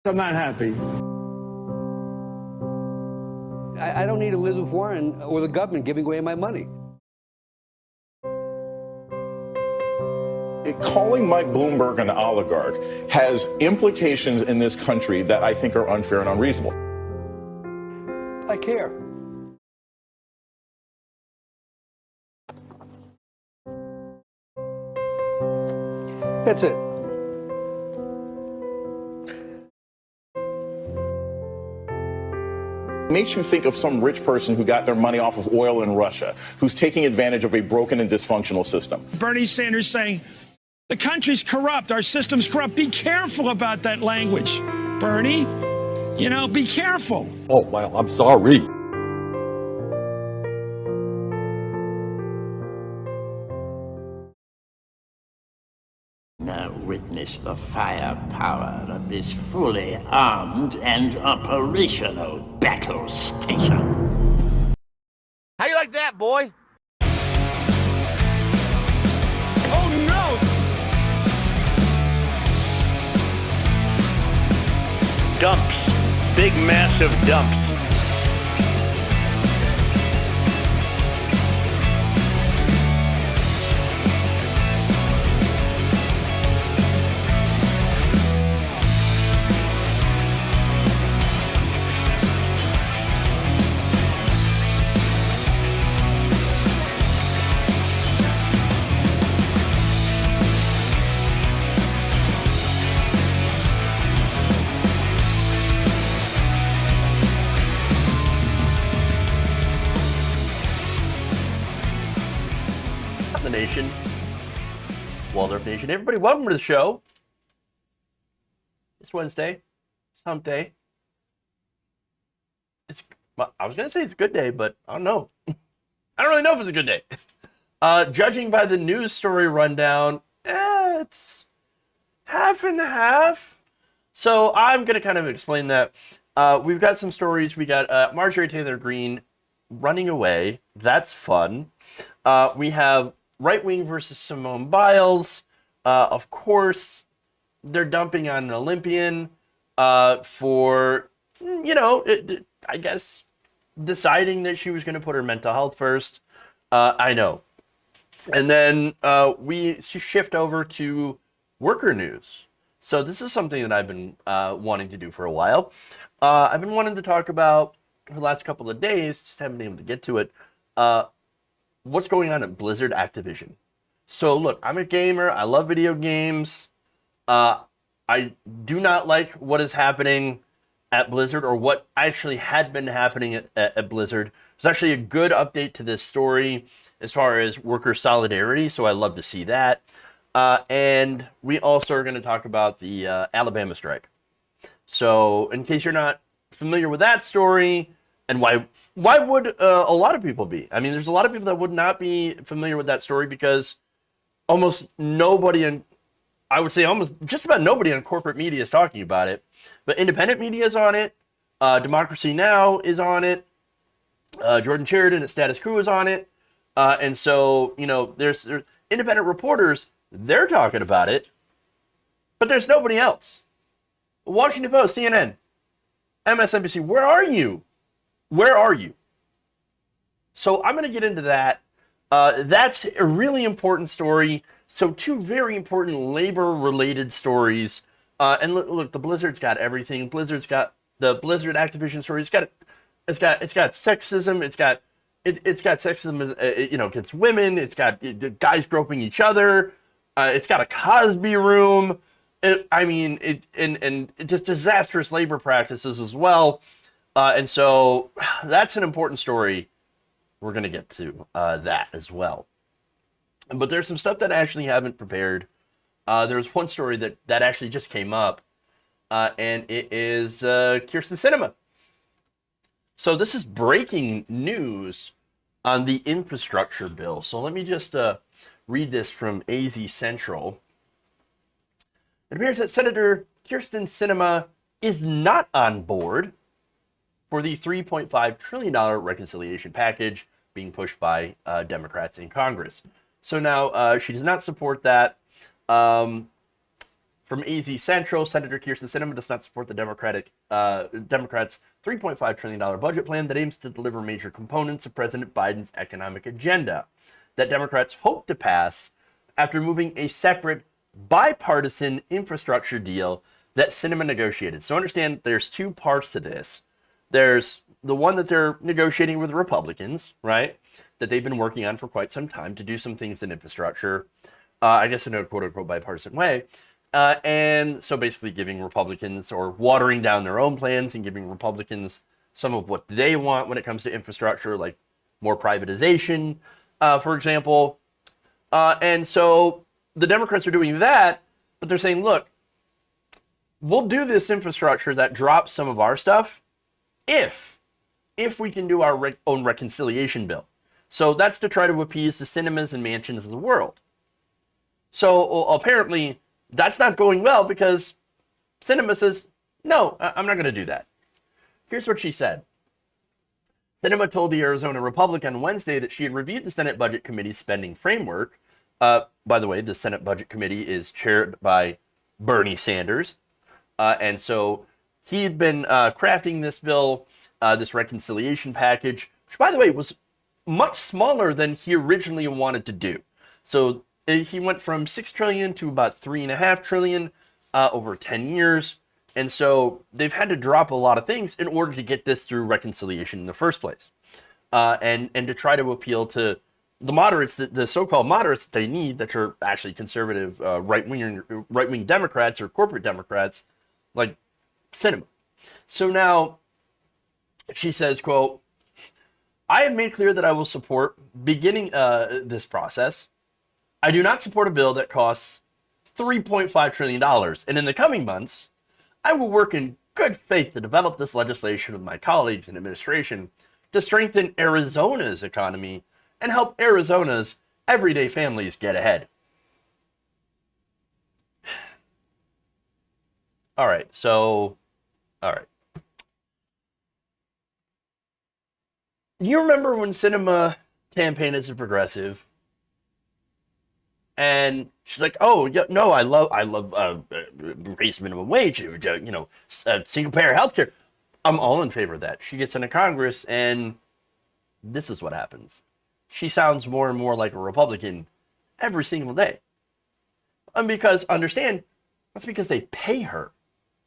I'm not happy. I don't need Elizabeth Warren or the government giving away my money. Calling Mike Bloomberg an oligarch has implications in this country that I think are unfair and unreasonable. I care. That's it. Makes you think of some rich person who got their money off of oil in Russia, who's taking advantage of a broken and dysfunctional system. Bernie Sanders saying, the country's corrupt, our system's corrupt. Be careful about that language, Bernie. You know, be careful. Oh, well, I'm sorry. Now witness the firepower of this fully armed and operational battle station. How you like that, boy? Oh, no! Dumps. Big, massive dumps. Nation, Waldorf Nation, everybody, welcome to the show. It's Wednesday, it's hump day. Well, I was gonna say it's a good day, but I don't know. I don't really know if it's a good day. Judging by the news story rundown, it's half and half. So I'm gonna kind of explain that. We've got some stories. We got Marjorie Taylor Greene running away. That's fun. We have right wing versus Simone Biles. Of course, they're dumping on an Olympian for, I guess, deciding that she was going to put her mental health first. I know. And then we shift over to worker news. So this is something that I've been wanting to do for a while. I've been wanting to talk about for the last couple of days, just haven't been able to get to it. What's going on at Blizzard Activision. So look, I'm a gamer. I love video games. I do not like what is happening at Blizzard, or what actually had been happening at Blizzard. There's actually a good update to this story as far as worker solidarity, so I love to see that. And we also are going to talk about the Alabama strike. So in case you're not familiar with that story, and why would a lot of people be? I mean, there's a lot of people that would not be familiar with that story because almost nobody, I would say almost just about nobody on corporate media is talking about it. But independent media is on it. Democracy Now! Is on it. Jordan Sheridan at Status Quo is on it. And so, there's independent reporters, they're talking about it. But there's nobody else. Washington Post, CNN, MSNBC, where are you? Where are you? So I'm going to get into that. That's a really important story. So two very important labor-related stories. And look, the Blizzard's got everything. Blizzard's got the Blizzard Activision story. It's got sexism. It's got sexism, against women. It's got guys groping each other. It's got a Cosby room. And just disastrous labor practices as well. And so that's an important story. We're going to get to that as well. But there's some stuff that I actually haven't prepared. There's one story that actually just came up, and it is Kyrsten Sinema. So this is breaking news on the infrastructure bill. So let me just read this from AZ Central. It appears that Senator Kyrsten Sinema is not on board for the $3.5 trillion reconciliation package being pushed by Democrats in Congress. So now she does not support that. From AZ Central, Senator Kyrsten Sinema does not support the Democrats' $3.5 trillion budget plan that aims to deliver major components of President Biden's economic agenda that Democrats hope to pass after moving a separate bipartisan infrastructure deal that Sinema negotiated. So understand there's two parts to this. There's the one that they're negotiating with Republicans, right? That they've been working on for quite some time to do some things in infrastructure, I guess in a quote-unquote bipartisan way. And so basically giving Republicans, or watering down their own plans and giving Republicans some of what they want when it comes to infrastructure, like more privatization, for example. And so the Democrats are doing that, but they're saying, look, we'll do this infrastructure that drops some of our stuff if we can do our own reconciliation bill. So that's to try to appease the Sinemas and Mansions of the world. So apparently that's not going well because Sinema says, no, I'm not going to do that. Here's what she said. Sinema told the Arizona Republic on Wednesday that she had reviewed the Senate Budget Committee's spending framework. By the way, the Senate Budget Committee is chaired by Bernie Sanders. And so he'd been crafting this bill, this reconciliation package, which, by the way, was much smaller than he originally wanted to do. So he went from $6 trillion to about $3.5 trillion over 10 years. And so they've had to drop a lot of things in order to get this through reconciliation in the first place. And to try to appeal to the moderates, the so-called moderates that they need, that are actually conservative right-wing Democrats or corporate Democrats, like Sinema. So now she says, quote, I have made clear that I will support beginning this process. I do not support a bill that costs $3.5 trillion. And in the coming months, I will work in good faith to develop this legislation with my colleagues in administration to strengthen Arizona's economy and help Arizona's everyday families get ahead. All right. You remember when Sinema campaigned as a progressive, and she's like, "Oh, yeah, no, I love raise minimum wage, single payer healthcare. I'm all in favor of that." She gets into Congress, and this is what happens. She sounds more and more like a Republican every single day. And understand, that's because they pay her.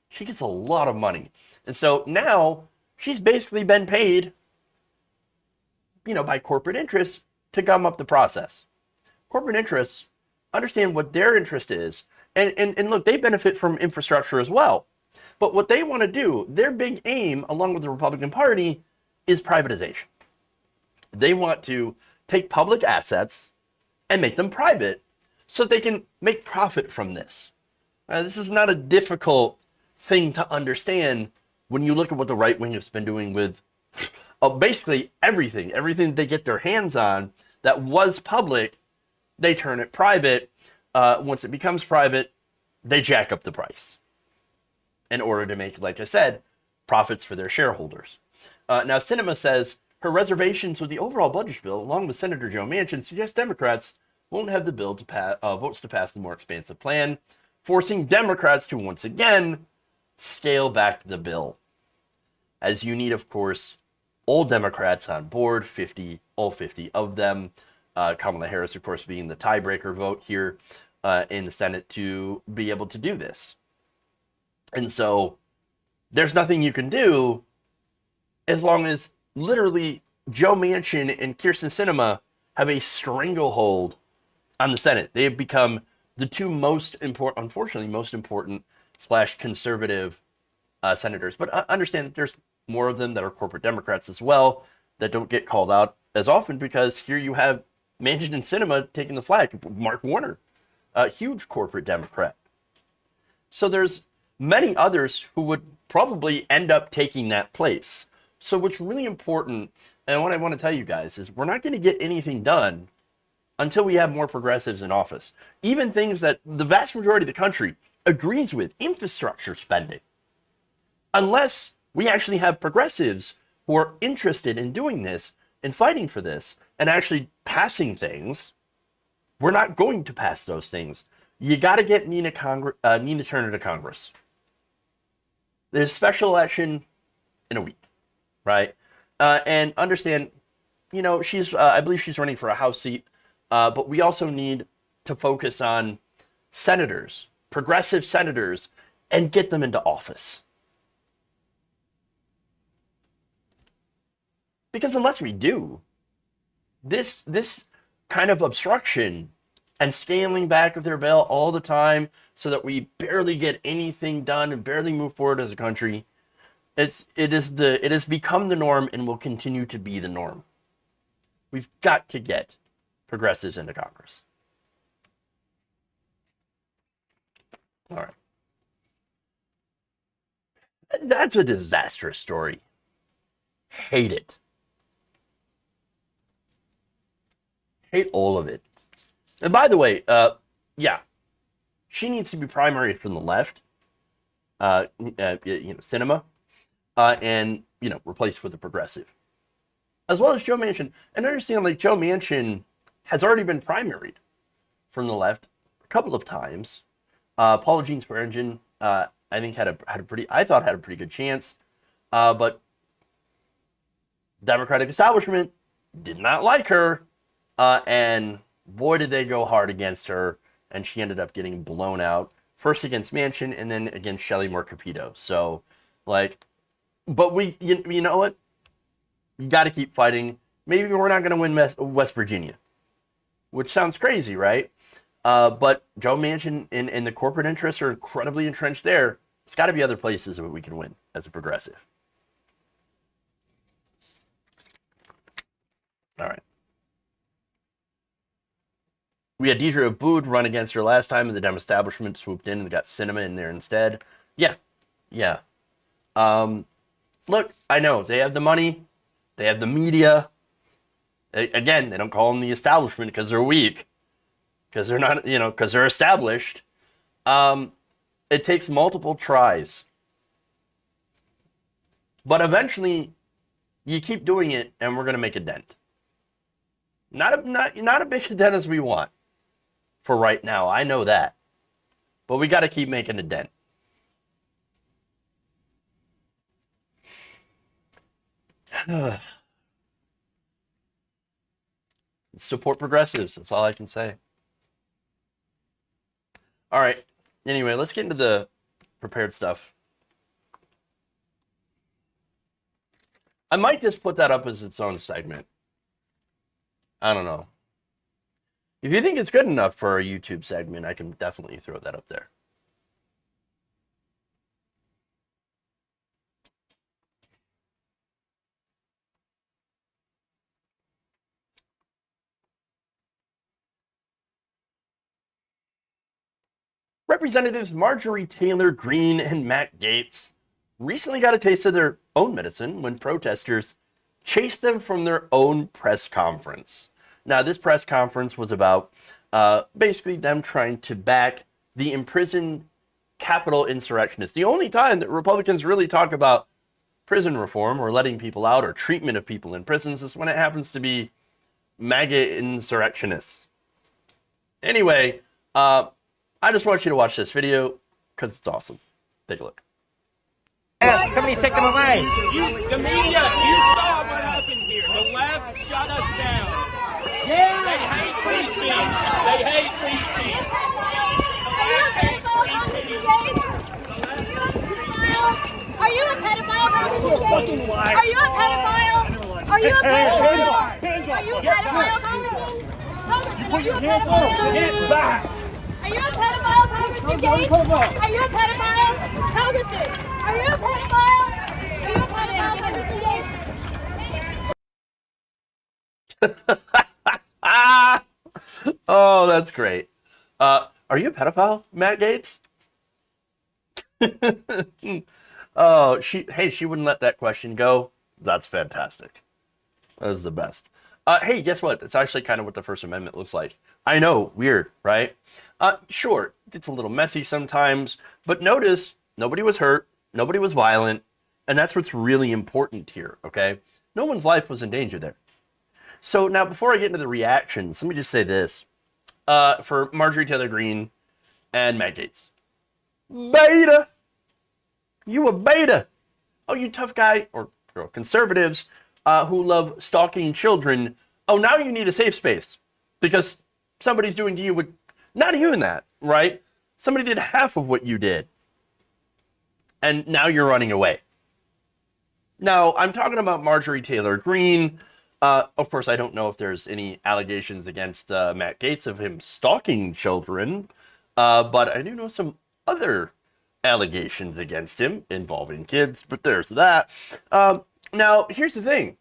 She gets a lot of money, and so now she's basically been paid, by corporate interests to gum up the process. Corporate interests understand what their interest is. And look, they benefit from infrastructure as well. But what they want to do, their big aim, along with the Republican Party, is privatization. They want to take public assets and make them private so they can make profit from this. This is not a difficult thing to understand when you look at what the right wing has been doing with basically everything they get their hands on that was public, they turn it private. Once it becomes private, they jack up the price in order to make, like I said, profits for their shareholders. Now, Sinema says her reservations with the overall budget bill, along with Senator Joe Manchin, suggest Democrats won't have the bill to votes to pass the more expansive plan, forcing Democrats to once again scale back the bill. As you need, of course, all Democrats on board, all 50 of them. Kamala Harris, of course, being the tiebreaker vote here in the Senate to be able to do this. And so there's nothing you can do as long as literally Joe Manchin and Kyrsten Sinema have a stranglehold on the Senate. They have become the two most important / conservative senators. But understand that there's more of them that are corporate Democrats as well that don't get called out as often, because here you have Manchin and Sinema taking the flag. Mark Warner, a huge corporate Democrat. So there's many others who would probably end up taking that place. So what's really important, and what I want to tell you guys, is we're not going to get anything done until we have more progressives in office. Even things that the vast majority of the country agrees with, infrastructure spending. Unless we actually have progressives who are interested in doing this and fighting for this and actually passing things, we're not going to pass those things You got to get Nina Turner to Congress. There's a special election in a week, right? And understand, you know, she's I believe she's running for a House seat, but we also need to focus on senators, progressive senators, and get them into office. Because unless we do, this kind of obstruction and scaling back of their bail all the time so that we barely get anything done and barely move forward as a country, it has become the norm and will continue to be the norm. We've got to get progressives into Congress. All right. That's a disastrous story. Hate it. Hate all of it. And by the way, yeah, she needs to be primaried from the left, cinema, and, replaced with a progressive. As well as Joe Manchin. And understand, like, Joe Manchin has already been primaried from the left a couple of times. Paula Jean Swearengin, I think had a pretty good chance, but Democratic establishment did not like her, and boy did they go hard against her, and she ended up getting blown out first against Manchin and then against Shelley Moore Capito. So, like, but you know what? You got to keep fighting. Maybe we're not going to win West Virginia, which sounds crazy, right? But Joe Manchin and the corporate interests are incredibly entrenched there. It's got to be other places where we can win as a progressive. All right. We had Deidre Abood run against her last time, and the Dem establishment swooped in and got Cinema in there instead. Yeah. Look, I know they have the money, they have the media. Again, they don't call them the establishment because they're weak, because they're not, because they're established. It takes multiple tries, but eventually, you keep doing it, and we're gonna make a dent. Not a big dent as we want for right now. I know that, but we got to keep making a dent. Support progressives. That's all I can say. All right. Anyway, let's get into the prepared stuff. I might just put that up as its own segment. I don't know. If you think it's good enough for a YouTube segment, I can definitely throw that up there. Representatives Marjorie Taylor Greene and Matt Gaetz recently got a taste of their own medicine when protesters chased them from their own press conference. Now, this press conference was about basically them trying to back the imprisoned Capitol insurrectionists. The only time that Republicans really talk about prison reform or letting people out or treatment of people in prisons is when it happens to be MAGA insurrectionists. Anyway, I just want you to watch this video because it's awesome. Take a look. Somebody take them away. The media, you saw what happened here. The left shut us down. Yeah. They hate free speech. They hate free speech. Are you a pedophile? Are you a pedophile? Are you a pedophile? Are you a pedophile, Congressman? Are you a pedophile? Get back. Are you a pedophile, Congressman Gates? Are you a pedophile? Congressman, are you a pedophile? Are you a pedophile, Congressman Gates? Oh, that's great. Are you a pedophile, Matt Gaetz? Oh, she wouldn't let that question go. That's fantastic. That is the best. Hey, guess what? It's actually kind of what the First Amendment looks like. I know, weird, right? Sure, it's a little messy sometimes, but notice nobody was hurt, nobody was violent, and that's what's really important here, okay? No one's life was in danger there. So now, before I get into the reactions, let me just say this. For Marjorie Taylor Greene and Matt Gaetz. Beta! You a beta! Oh, you tough guy, or girl, conservatives who love stalking children. Oh, now you need a safe space because somebody's doing to you what, not even that, right? Somebody did half of what you did. And now you're running away. Now, I'm talking about Marjorie Taylor Greene. Of course, I don't know if there's any allegations against Matt Gaetz of him stalking children, but I do know some other allegations against him involving kids, but there's that. Now, here's the thing.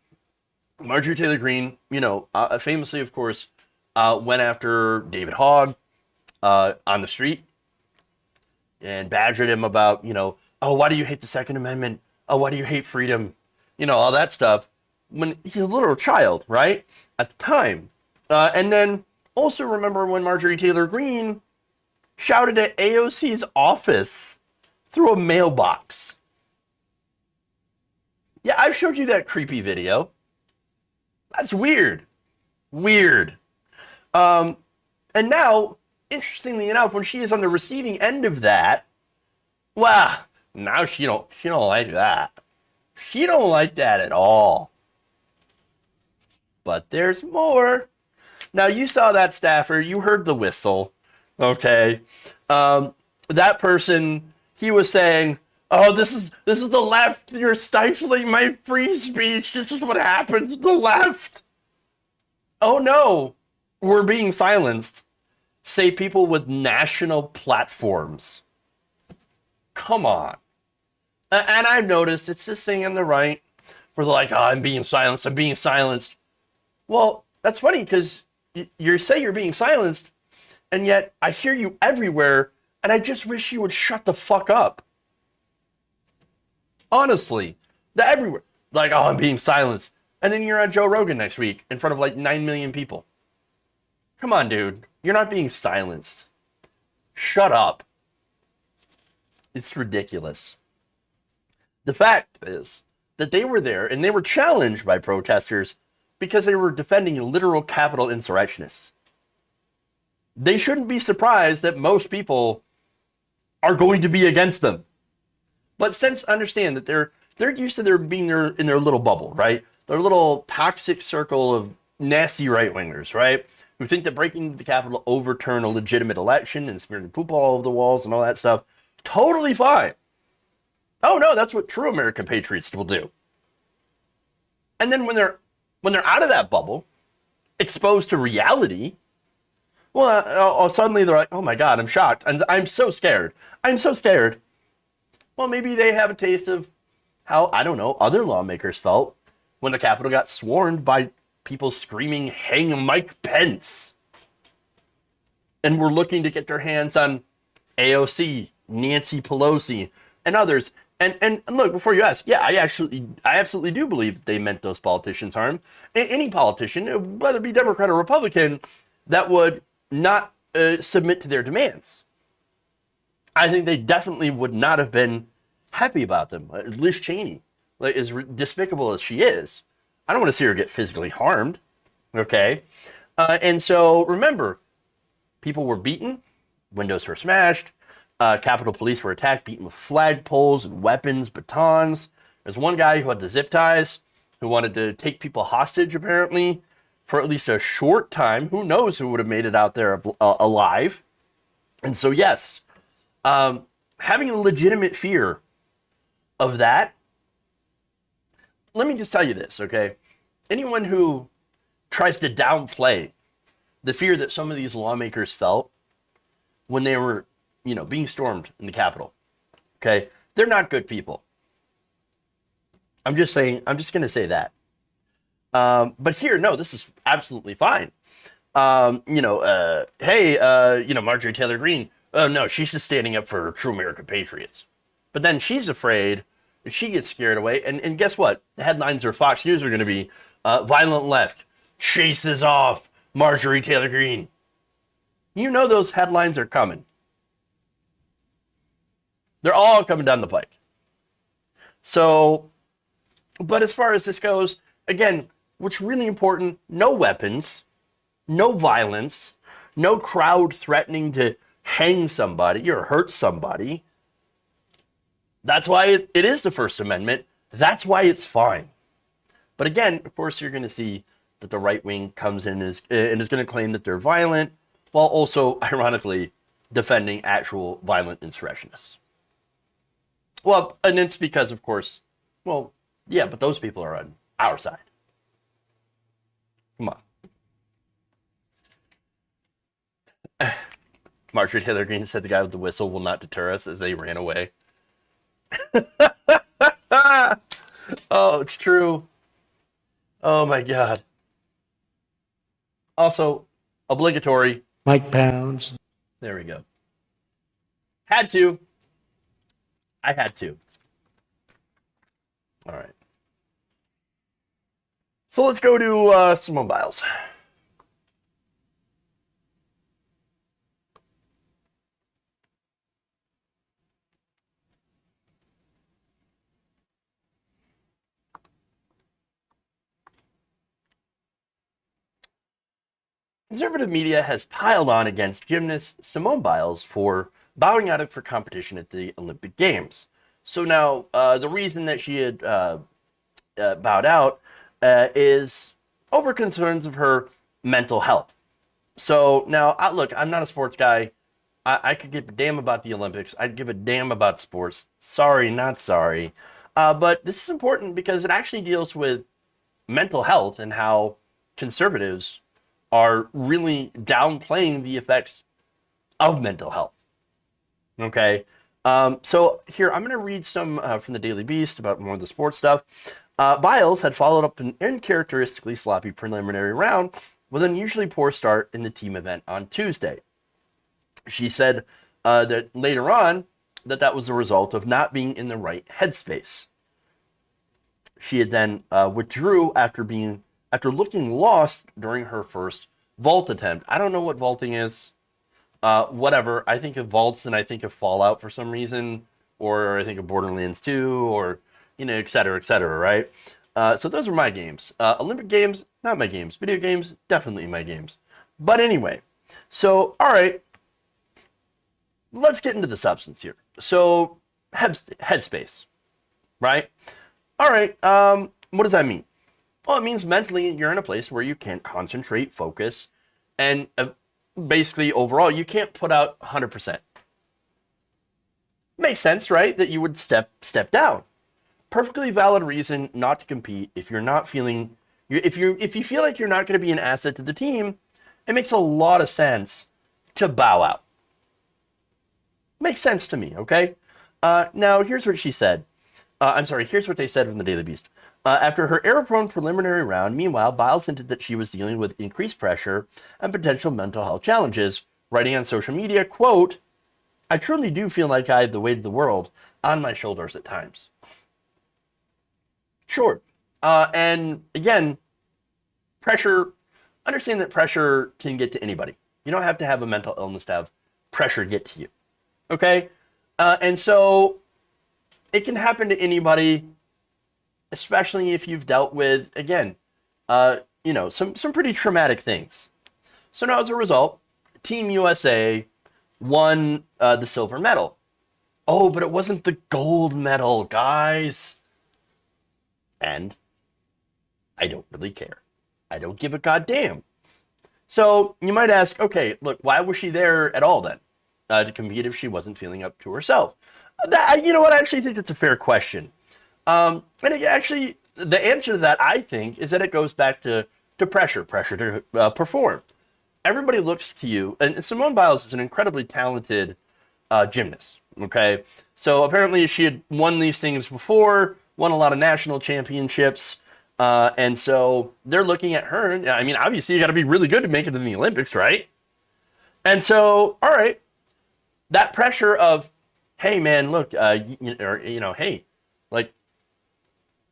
Marjorie Taylor Greene, you know, famously, of course, went after David Hogg on the street and badgered him about, you know, oh, why do you hate the Second Amendment? Oh, why do you hate freedom? You know, all that stuff. When he's a little child, right? At the time. And then also remember when Marjorie Taylor Greene shouted at AOC's office through a mailbox. Yeah, I've showed you that creepy video. That's weird. Weird. And now, interestingly enough, when she is on the receiving end of that, wow, now she don't like that. She don't like that at all. But there's more. Now, you saw that staffer. You heard the whistle. Okay. That person, he was saying, oh, this is the left. You're stifling my free speech. This is what happens. The left. Oh, no. We're being silenced. Say people with national platforms. Come on. And I've noticed it's this thing on the right where they're like, oh, I'm being silenced. I'm being silenced. Well, that's funny because you say you're being silenced, and yet I hear you everywhere, and I just wish you would shut the fuck up. Honestly, everywhere. Like, oh, I'm being silenced. And then you're on Joe Rogan next week in front of like 9 million people. Come on, dude. You're not being silenced. Shut up. It's ridiculous. The fact is that they were there and they were challenged by protesters because they were defending literal capital insurrectionists. They shouldn't be surprised that most people are going to be against them. But since understand that they're used to their being in their little bubble, right? Their little toxic circle of nasty right-wingers, right? Who think that breaking the Capitol overturn a legitimate election and smearing poop all over the walls and all that stuff, totally fine. Oh no, that's what true American patriots will do. And then when they're out of that bubble, exposed to reality, well, suddenly they're like, oh my God, I'm shocked. And I'm so scared. I'm so scared. Well, maybe they have a taste of how, I don't know, other lawmakers felt when the Capitol got swarmed by people screaming, hang Mike Pence. And were looking to get their hands on AOC, Nancy Pelosi, and others. And look, before you ask, yeah, I absolutely do believe that they meant those politicians harm. Any politician, whether it be Democrat or Republican, that would not submit to their demands. I think they definitely would not have been happy about them. Liz Cheney, like, as despicable as she is, I don't want to see her get physically harmed. Okay? And so, remember, people were beaten, windows were smashed, Capitol Police were attacked, beaten with flagpoles and weapons, batons. There's one guy who had the zip ties, who wanted to take people hostage, apparently, for at least a short time. Who knows who would have made it out there alive. And so, yes, having a legitimate fear of that, let me just tell you this, okay? Anyone who tries to downplay the fear that some of these lawmakers felt when they were, being stormed in the Capitol, okay? They're not good people. I'm just going to say that. But here, no, this is absolutely fine. Hey, Marjorie Taylor Greene, no, she's just standing up for true American patriots. But then she's afraid, she gets scared away, and guess what? The headlines or Fox News are going to be, violent left chases off Marjorie Taylor Greene. You know those headlines are coming. They're all coming down the pike. So, but as far as this goes, again, what's really important, no weapons, no violence, no crowd threatening to hang somebody or hurt somebody. That's why it is the First Amendment. That's why it's fine. But again, of course, you're going to see that the right wing comes in and is going to claim that they're violent, while also, ironically, defending actual violent insurrectionists. Well, and it's because, of course, well, yeah, but those people are on our side. Come on. Marjorie Taylor Greene said the guy with the whistle will not deter us as they ran away. Oh, it's true. Oh my God. Also, obligatory. Mike Pounds. There we go. Had to. I had to. All right. So let's go to Simone Biles. Conservative media has piled on against gymnast Simone Biles for bowing out for competition at the Olympic Games. So now, the reason that she had bowed out is over concerns of her mental health. So now, look, I'm not a sports guy. I could give a damn about the Olympics. I'd give a damn about sports. Sorry, not sorry. But this is important because it actually deals with mental health and how conservatives are really downplaying the effects of mental health. Okay? So here, I'm going to read some from the Daily Beast about more of the sports stuff. Biles had followed up an uncharacteristically sloppy preliminary round with an unusually poor start in the team event on Tuesday. She said that later on that was the result of not being in the right headspace. She had then withdrew after looking lost during her first vault attempt. I don't know what vaulting is. Whatever. I think of vaults and I think of Fallout for some reason, or I think of Borderlands 2, or, et cetera, right? So those are my games. Olympic games, not my games. Video games, definitely my games. But anyway, so, all right, let's get into the substance here. So, headspace, right? All right, what does that mean? Well, it means mentally you're in a place where you can't concentrate, focus, and basically overall you can't put out 100%. Makes sense, right? That you would step down. Perfectly valid reason not to compete if you're not feeling, if you feel like you're not going to be an asset to the team. It makes a lot of sense to bow out. Makes sense to me, okay? Now here's what she said. Here's what they said from the Daily Beast. After her error-prone preliminary round, meanwhile, Biles hinted that she was dealing with increased pressure and potential mental health challenges, writing on social media, quote, "I truly do feel like I have the weight of the world on my shoulders at times." Sure. And again, pressure, understand that pressure can get to anybody. You don't have to have a mental illness to have pressure get to you. Okay? And so it can happen to anybody, especially if you've dealt with, again, some pretty traumatic things. So now as a result, Team USA won the silver medal. Oh, but it wasn't the gold medal, guys. And I don't really care. I don't give a goddamn. So you might ask, okay, look, why was she there at all then? To compete if she wasn't feeling up to herself? You know what? I actually think that's a fair question. And actually, the answer to that, I think, is that it goes back to pressure to perform. Everybody looks to you, and Simone Biles is an incredibly talented gymnast, okay? So apparently she had won these things before, won a lot of national championships, and so they're looking at her. I mean, obviously you got to be really good to make it in the Olympics, right? And so, all right, that pressure of, hey man, look, hey, like,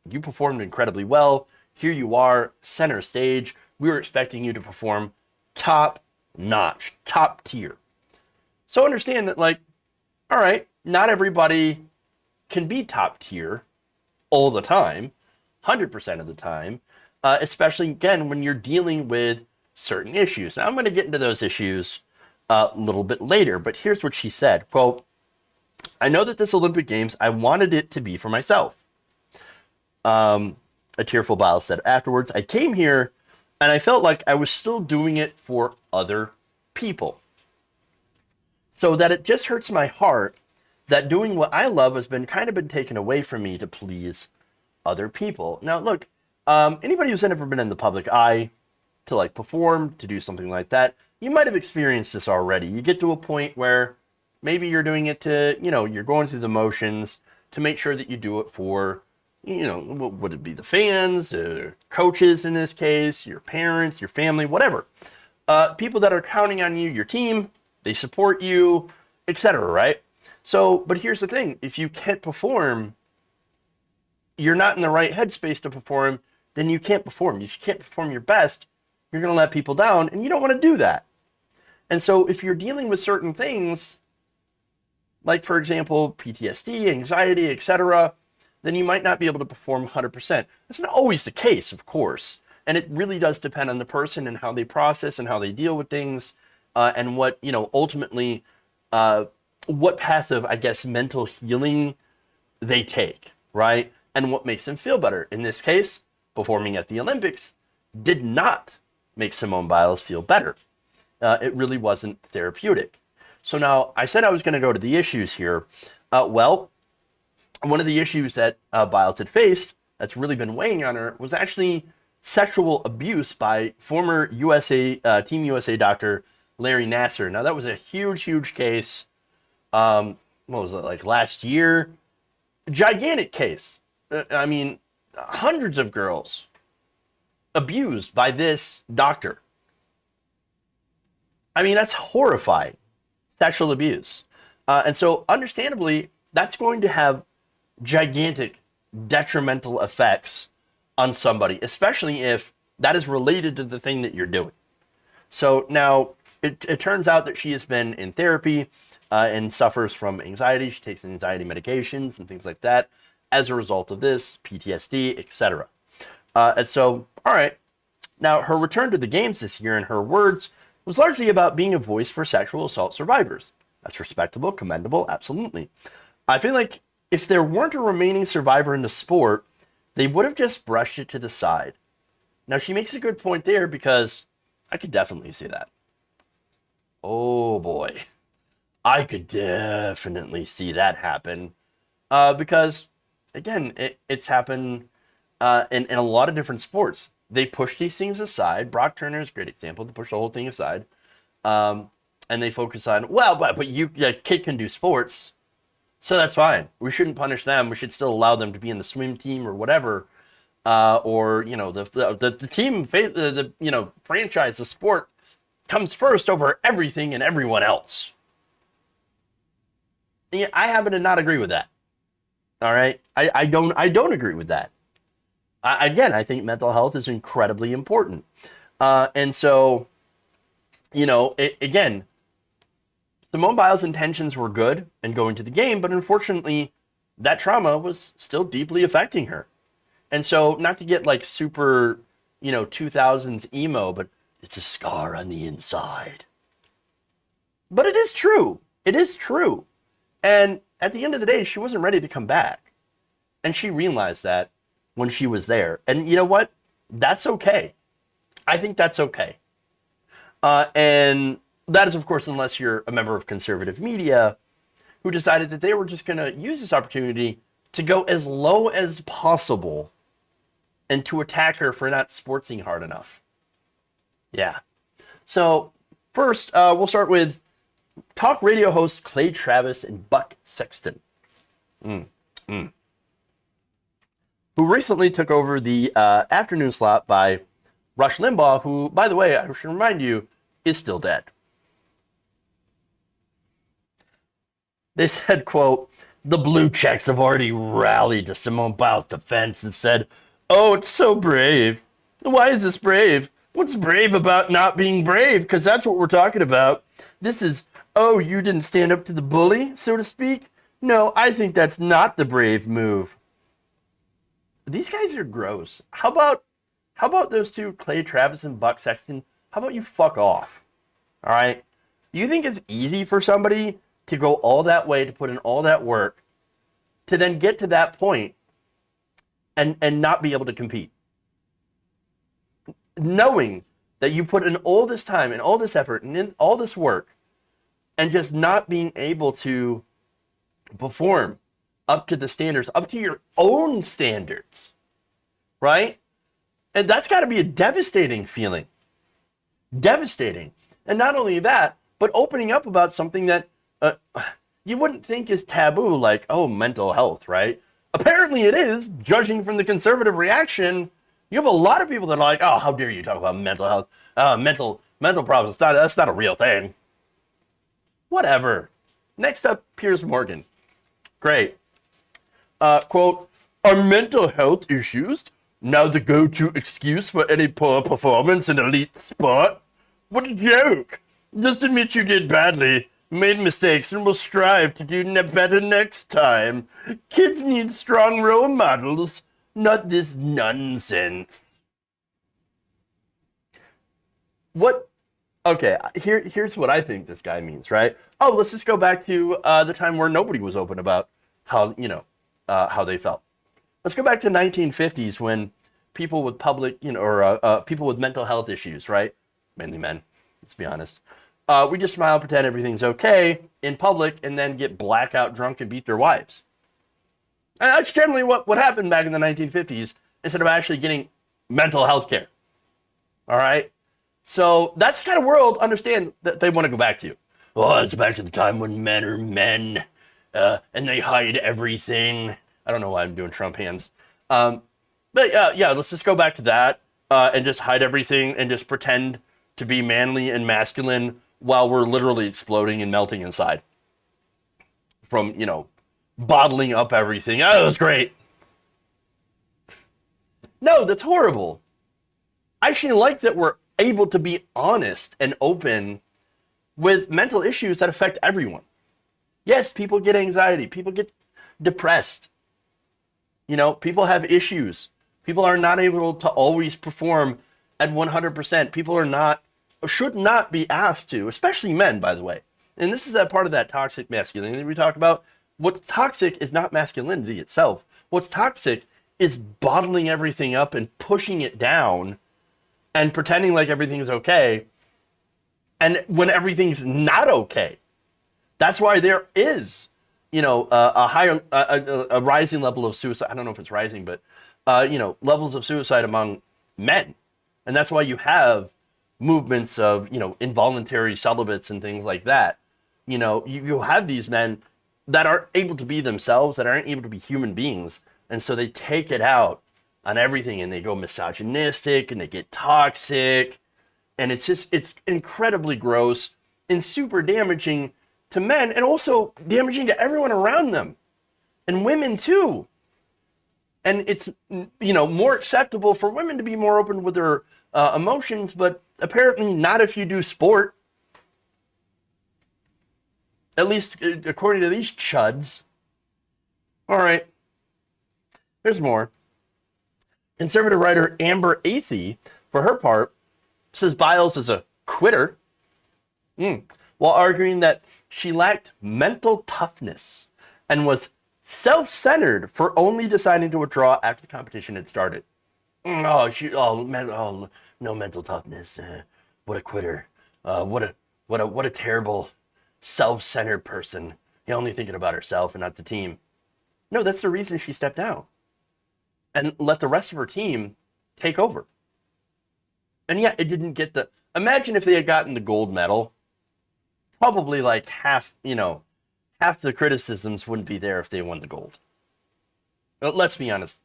you performed incredibly well. Here you are, center stage. We were expecting you to perform top notch, top tier. So understand that, like, all right, not everybody can be top tier all the time, 100% of the time, especially, again, when you're dealing with certain issues. Now, I'm going to get into those issues a little bit later. But here's what she said. Quote, I know that this Olympic Games, I wanted it to be for myself. A tearful Biles said afterwards, I came here and I felt like I was still doing it for other people. So that it just hurts my heart that doing what I love has been taken away from me to please other people. Now, look, anybody who's ever been in the public eye to like perform, to do something like that, you might have experienced this already. You get to a point where maybe you're doing it to, you're going through the motions to make sure that you do it for, would it be the fans, coaches in this case, your parents, your family, whatever. People that are counting on you, your team, they support you, etc., right? So, but here's the thing. If you can't perform, you're not in the right headspace to perform, then you can't perform. If you can't perform your best, you're going to let people down, and you don't want to do that. And so if you're dealing with certain things, like, for example, PTSD, anxiety, etc., then you might not be able to perform 100%. That's not always the case, of course. And it really does depend on the person and how they process and how they deal with things, and what, ultimately, what path of, I guess, mental healing they take, right? And what makes them feel better. In this case, performing at the Olympics did not make Simone Biles feel better. It really wasn't therapeutic. So now, I said I was going to go to the issues here. Well, one of the issues that Biles had faced that's really been weighing on her was actually sexual abuse by former Team USA doctor Larry Nassar. Now, that was a huge, huge case. What was it, like last year? Gigantic case. I mean, hundreds of girls abused by this doctor. I mean, that's horrifying. Sexual abuse. And so, understandably, that's going to have gigantic detrimental effects on somebody, especially if that is related to the thing that you're doing. So now, it turns out that she has been in therapy and suffers from anxiety. She takes anxiety medications and things like that as a result of this, PTSD, etc. And so, all right. Now, her return to the games this year, in her words, was largely about being a voice for sexual assault survivors. That's respectable, commendable, absolutely. I feel like if there weren't a remaining survivor in the sport, they would have just brushed it to the side. Now, she makes a good point there, because I could definitely see that. Oh boy. I could definitely see that happen. Because, again, it's happened in a lot of different sports. They push these things aside. Brock Turner is a great example. They push the whole thing aside. And they focus on, well, but a kid can do sports, so that's fine. We shouldn't punish them. We should still allow them to be in the swim team or whatever. Or, the team, franchise, the sport comes first over everything and everyone else. Yeah, I happen to not agree with that. All right? I don't agree with that. I think mental health is incredibly important. And so, again, Simone Biles' intentions were good in going to the game, but unfortunately, that trauma was still deeply affecting her. And so, not to get like super, 2000s emo, but it's a scar on the inside. But it is true. It is true. And at the end of the day, she wasn't ready to come back. And she realized that when she was there. And you know what? That's okay. I think that's okay. And that is, of course, unless you're a member of conservative media who decided that they were just going to use this opportunity to go as low as possible and to attack her for not sportsing hard enough. Yeah. So first, we'll start with talk radio hosts Clay Travis and Buck Sexton, who recently took over the afternoon slot by Rush Limbaugh, who, by the way, I should remind you, is still dead. They said, quote, the blue checks have already rallied to Simone Biles' defense and said, oh, it's so brave. Why is this brave? What's brave about not being brave? Because that's what we're talking about. This is, oh, you didn't stand up to the bully, so to speak? No, I think that's not the brave move. These guys are gross. How about those two, Clay Travis and Buck Sexton? How about you fuck off? All right? you think it's easy for somebody to go all that way, to put in all that work, to then get to that point and not be able to compete? Knowing that you put in all this time and all this effort and in all this work and just not being able to perform up to the standards, up to your own standards, right? And that's got to be a devastating feeling. Devastating. And not only that, but opening up about something that you wouldn't think is taboo, like, oh, mental health, right? Apparently it is, judging from the conservative reaction. You have a lot of people that are like, oh, how dare you talk about mental health, mental problems. That's not a real thing. Whatever. Next up, Piers Morgan. Great. Quote, are mental health issues now the go-to excuse for any poor performance in elite sport? What a joke. Just admit you did badly, made mistakes, and will strive to do better next time. Kids need strong role models, not this nonsense. What? Okay, here's what I think this guy means, right? Oh, let's just go back to the time where nobody was open about how, how they felt. Let's go back to the 1950s when people with people with mental health issues, right? Mainly men, let's be honest. We just smile, pretend everything's okay in public, and then get blackout drunk and beat their wives. And that's generally what happened back in the 1950s, instead of actually getting mental health care. All right? So that's the kind of world, understand, that they want to go back to. Oh, it's back to the time when men are men, and they hide everything. I don't know why I'm doing Trump hands. But yeah, let's just go back to that, and just hide everything, and just pretend to be manly and masculine while we're literally exploding and melting inside. From, bottling up everything. Oh, that was great. No, that's horrible. I actually like that we're able to be honest and open with mental issues that affect everyone. Yes, people get anxiety. People get depressed. People have issues. People are not able to always perform at 100%. People should not be asked to, especially men, by the way. And this is a part of that toxic masculinity we talked about. What's toxic is not masculinity itself. What's toxic is bottling everything up and pushing it down and pretending like everything's okay. And when everything's not okay, that's why there is, a rising level of suicide. I don't know if it's rising, but, levels of suicide among men. And that's why you have movements of, involuntary celibates and things like that. You have these men that aren't able to be themselves, that aren't able to be human beings. And so they take it out on everything, and they go misogynistic, and they get toxic. And it's incredibly gross and super damaging to men, and also damaging to everyone around them, and women too. And it's, more acceptable for women to be more open with their emotions, but apparently not if you do sport. At least according to these chuds. All right. There's more. Conservative writer Amber Athey, for her part, says Biles is a quitter, while arguing that she lacked mental toughness and was self-centered for only deciding to withdraw after the competition had started. No mental toughness. What a quitter. What a terrible self-centered person. Only thinking about herself and not the team. No, that's the reason she stepped down and let the rest of her team take over. And yeah, it didn't get imagine if they had gotten the gold medal. Probably like half the criticisms wouldn't be there if they won the gold. Let's be honest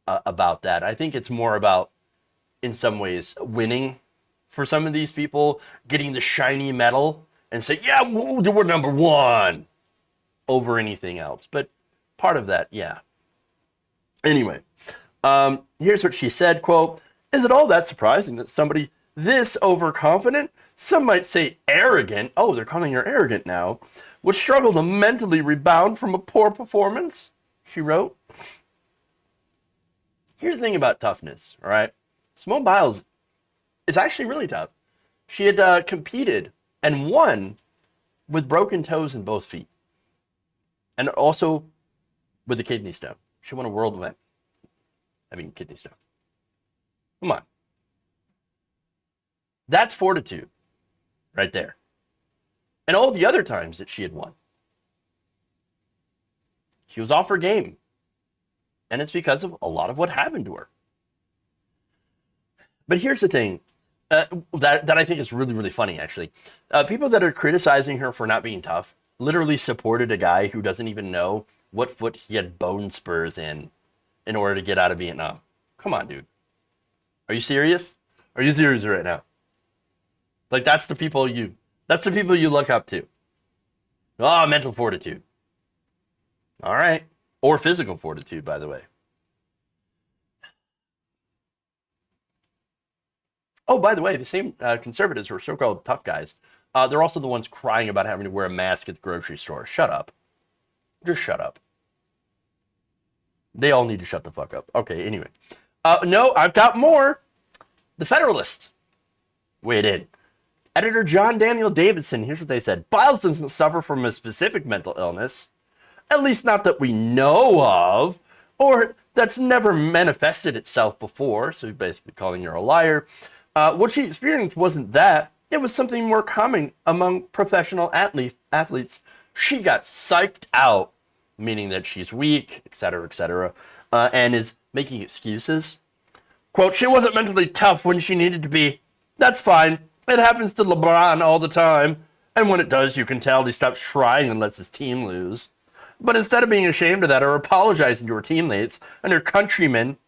about that. I think it's more about, in some ways, winning for some of these people, getting the shiny medal and say, yeah, we're number one over anything else. But part of that, yeah. Anyway, here's what she said, quote, is it all that surprising that somebody this overconfident, some might say arrogant, oh, they're calling her arrogant now, would struggle to mentally rebound from a poor performance? She wrote. Here's the thing about toughness, all right? Simone Biles is actually really tough. She had competed and won with broken toes in both feet. And also with a kidney stone. She won a world event. Kidney stone. Come on. That's fortitude right there. And all the other times that she had won, she was off her game. And it's because of a lot of what happened to her. But here's the thing that I think is really, really funny, actually. People that are criticizing her for not being tough literally supported a guy who doesn't even know what foot he had bone spurs in order to get out of Vietnam. Come on, dude. Are you serious? Are you serious right now? Like, that's the people you look up to. Oh, mental fortitude. All right. Or physical fortitude, by the way. Oh, by the way, the same conservatives who are so-called tough guys, they're also the ones crying about having to wear a mask at the grocery store. Shut up. Just shut up. They all need to shut the fuck up. Okay, anyway. No, I've got more. The Federalist weighed in. Editor John Daniel Davidson, here's what they said. Biles doesn't suffer from a specific mental illness, at least not that we know of, or that's never manifested itself before, so he's basically calling her a liar. What she experienced wasn't that. It was something more common among professional athletes. She got psyched out, meaning that she's weak, etc., and is making excuses. Quote, she wasn't mentally tough when she needed to be. That's fine. It happens to LeBron all the time. And when it does, you can tell he stops trying and lets his team lose. But instead of being ashamed of that or apologizing to her teammates and her countrymen,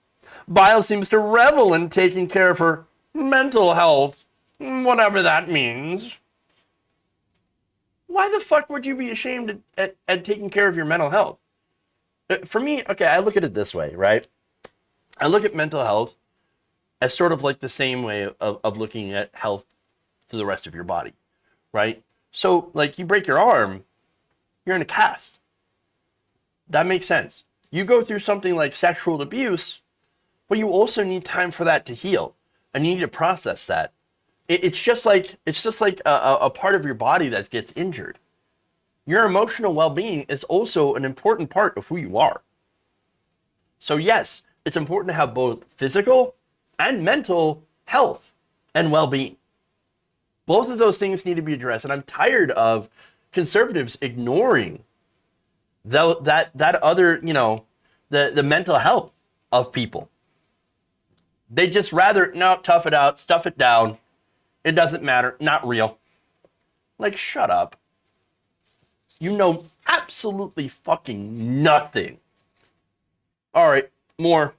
Biles seems to revel in taking care of her mental health, whatever that means. Why the fuck would you be ashamed at taking care of your mental health? For me, okay, I look at it this way, right? I look at mental health as sort of like the same way of looking at health to the rest of your body, right? So, like, you break your arm, you're in a cast. That makes sense. You go through something like sexual abuse, but you also need time for that to heal, and you need to process that. It's just like a part of your body that gets injured. Your emotional well-being is also an important part of who you are. So yes, it's important to have both physical and mental health and well-being. Both of those things need to be addressed, and I'm tired of conservatives ignoring that other, the mental health of people. They just rather, no, tough it out, stuff it down. It doesn't matter, not real. Like, shut up. You know absolutely fucking nothing. All right, more.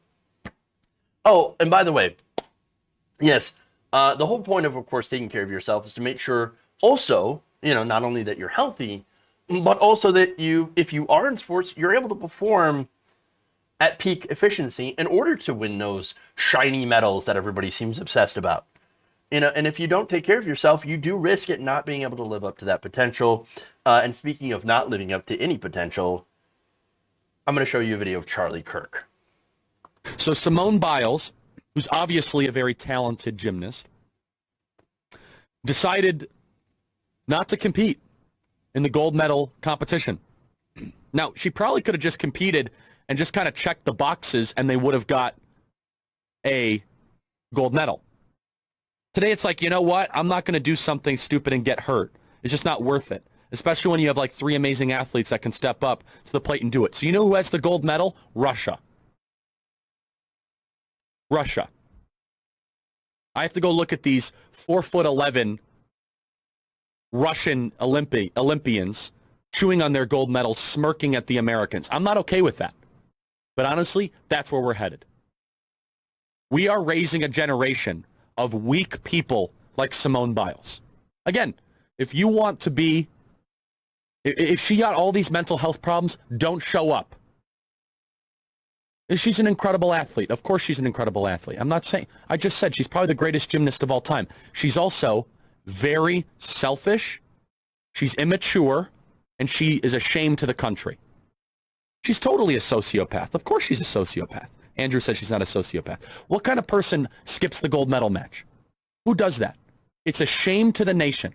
Oh, and by the way, yes, the whole point of course, taking care of yourself is to make sure also, not only that you're healthy, but also that if you are in sports, you're able to perform at peak efficiency in order to win those shiny medals that everybody seems obsessed about. And if you don't take care of yourself, you do risk it not being able to live up to that potential. And speaking of not living up to any potential, I'm going to show you a video of Charlie Kirk. So Simone Biles, who's obviously a very talented gymnast, decided not to compete in the gold medal competition. Now, she probably could have just competed and just kind of checked the boxes and they would have got a gold medal. Today, it's like, you know what? I'm not going to do something stupid and get hurt. It's just not worth it, especially when you have like 3 amazing athletes that can step up to the plate and do it. So you know who has the gold medal? Russia. Russia. I have to go look at these 4'11" Russian Olympians chewing on their gold medals, smirking at the Americans. I'm not okay with that. But honestly, that's where we're headed. We are raising a generation of weak people like Simone Biles. Again, if you want to be, if she got all these mental health problems, don't show up. She's an incredible athlete. Of course she's an incredible athlete. I'm not saying, I just said she's probably the greatest gymnast of all time. She's also very selfish, she's immature, and she is a shame to the country. She's totally a sociopath. Of course she's a sociopath. Andrew said she's not a sociopath. What kind of person skips the gold medal match? Who does that? It's a shame to the nation.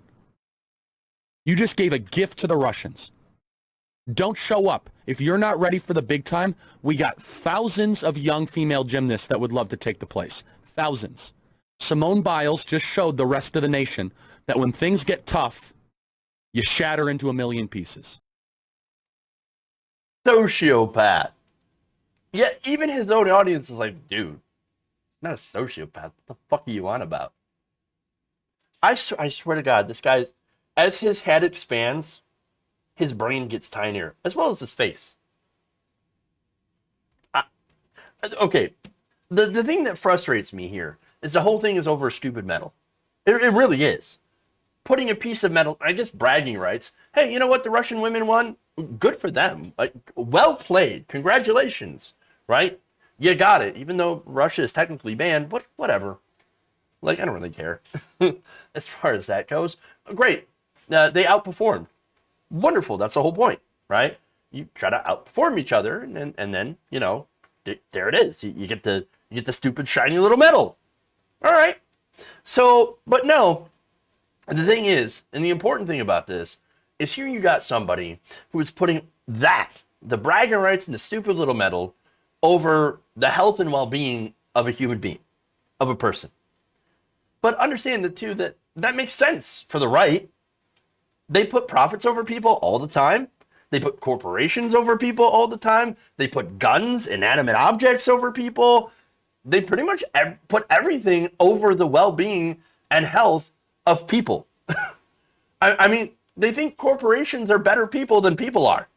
You just gave a gift to the Russians. Don't show up. If you're not ready for the big time, we got thousands of young female gymnasts that would love to take the place. Thousands. Simone Biles just showed the rest of the nation that when things get tough, you shatter into a million pieces. Sociopath. Yeah, even his own audience is like, dude, not a sociopath. What the fuck are you on about? I swear to God, this guy's, as his head expands, his brain gets tinier, as well as his face. Okay, the thing that frustrates me here is the whole thing is over stupid metal. It really is. Putting a piece of metal, I guess bragging rights. Hey, you know what? The Russian women won. Good for them. Like, well played. Congratulations. Right? You got it. Even though Russia is technically banned, whatever. Like, I don't really care. As far as that goes. Great. They outperformed. Wonderful. That's the whole point, right? You try to outperform each other, and then, you know, there it is. You get the stupid shiny little medal. All right. So, but no. The thing is, and the important thing about this, is here you got somebody who is putting the bragging rights and the stupid little medal, over the health and well-being of a human being, of a person. But understand that, too, that makes sense for the right. They put profits over people all the time. They put corporations over people all the time. They put guns, inanimate objects over people. They pretty much put everything over the well-being and health of people. I mean, they think corporations are better people than people are.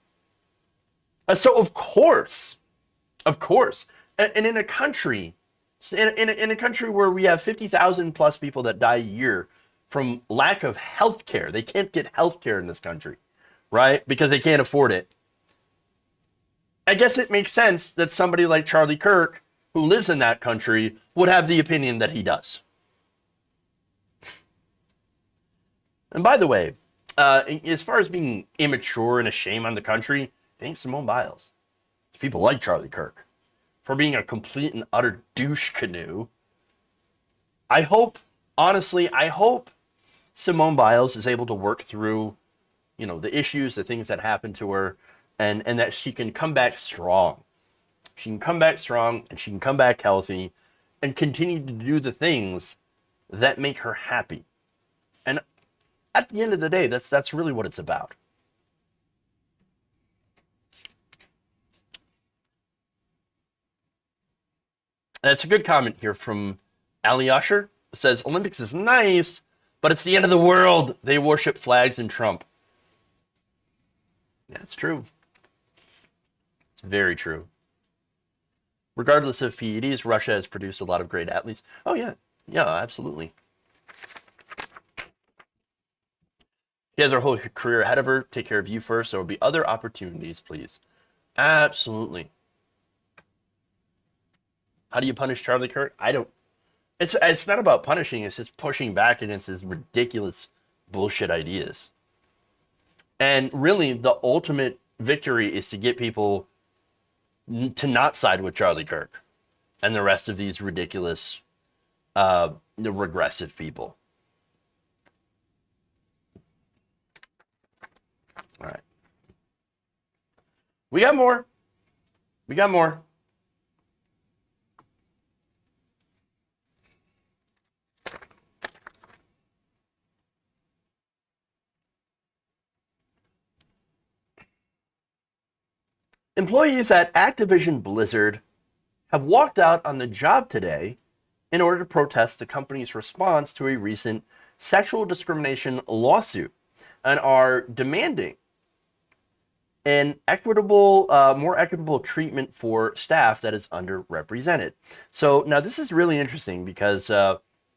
So of course, and in a country, in a country where we have 50,000 plus people that die a year from lack of health care, they can't get health care in this country, right? Because they can't afford it. I guess it makes sense that somebody like Charlie Kirk, who lives in that country, would have the opinion that he does. And by the way, as far as being immature and a shame on the country, it ain't Simone Biles. It's people like Charlie Kirk for being a complete and utter douche canoe. I hope Simone Biles is able to work through, you know, the issues, the things that happened to her, and that she can come back strong. She can come back strong, and she can come back healthy, and continue to do the things that make her happy. And at the end of the day, that's really what it's about. And it's a good comment here from Ali Usher. It says, Olympics is nice, but it's the end of the world. They worship flags and Trump. Yeah, it's true. It's very true. Regardless of PEDs, Russia has produced a lot of great athletes. Oh, yeah. Yeah, absolutely. She has her whole career ahead of her. Take care of you first. There will be other opportunities, please. Absolutely. How do you punish Charlie Kirk? I don't. It's not about punishing. It's just pushing back against his ridiculous bullshit ideas. And really, the ultimate victory is to get people to not side with Charlie Kirk and the rest of these ridiculous, regressive people. All right. We got more. Employees at Activision Blizzard have walked out on the job today in order to protest the company's response to a recent sexual discrimination lawsuit and are demanding an equitable, more equitable treatment for staff that is underrepresented. So now this is really interesting because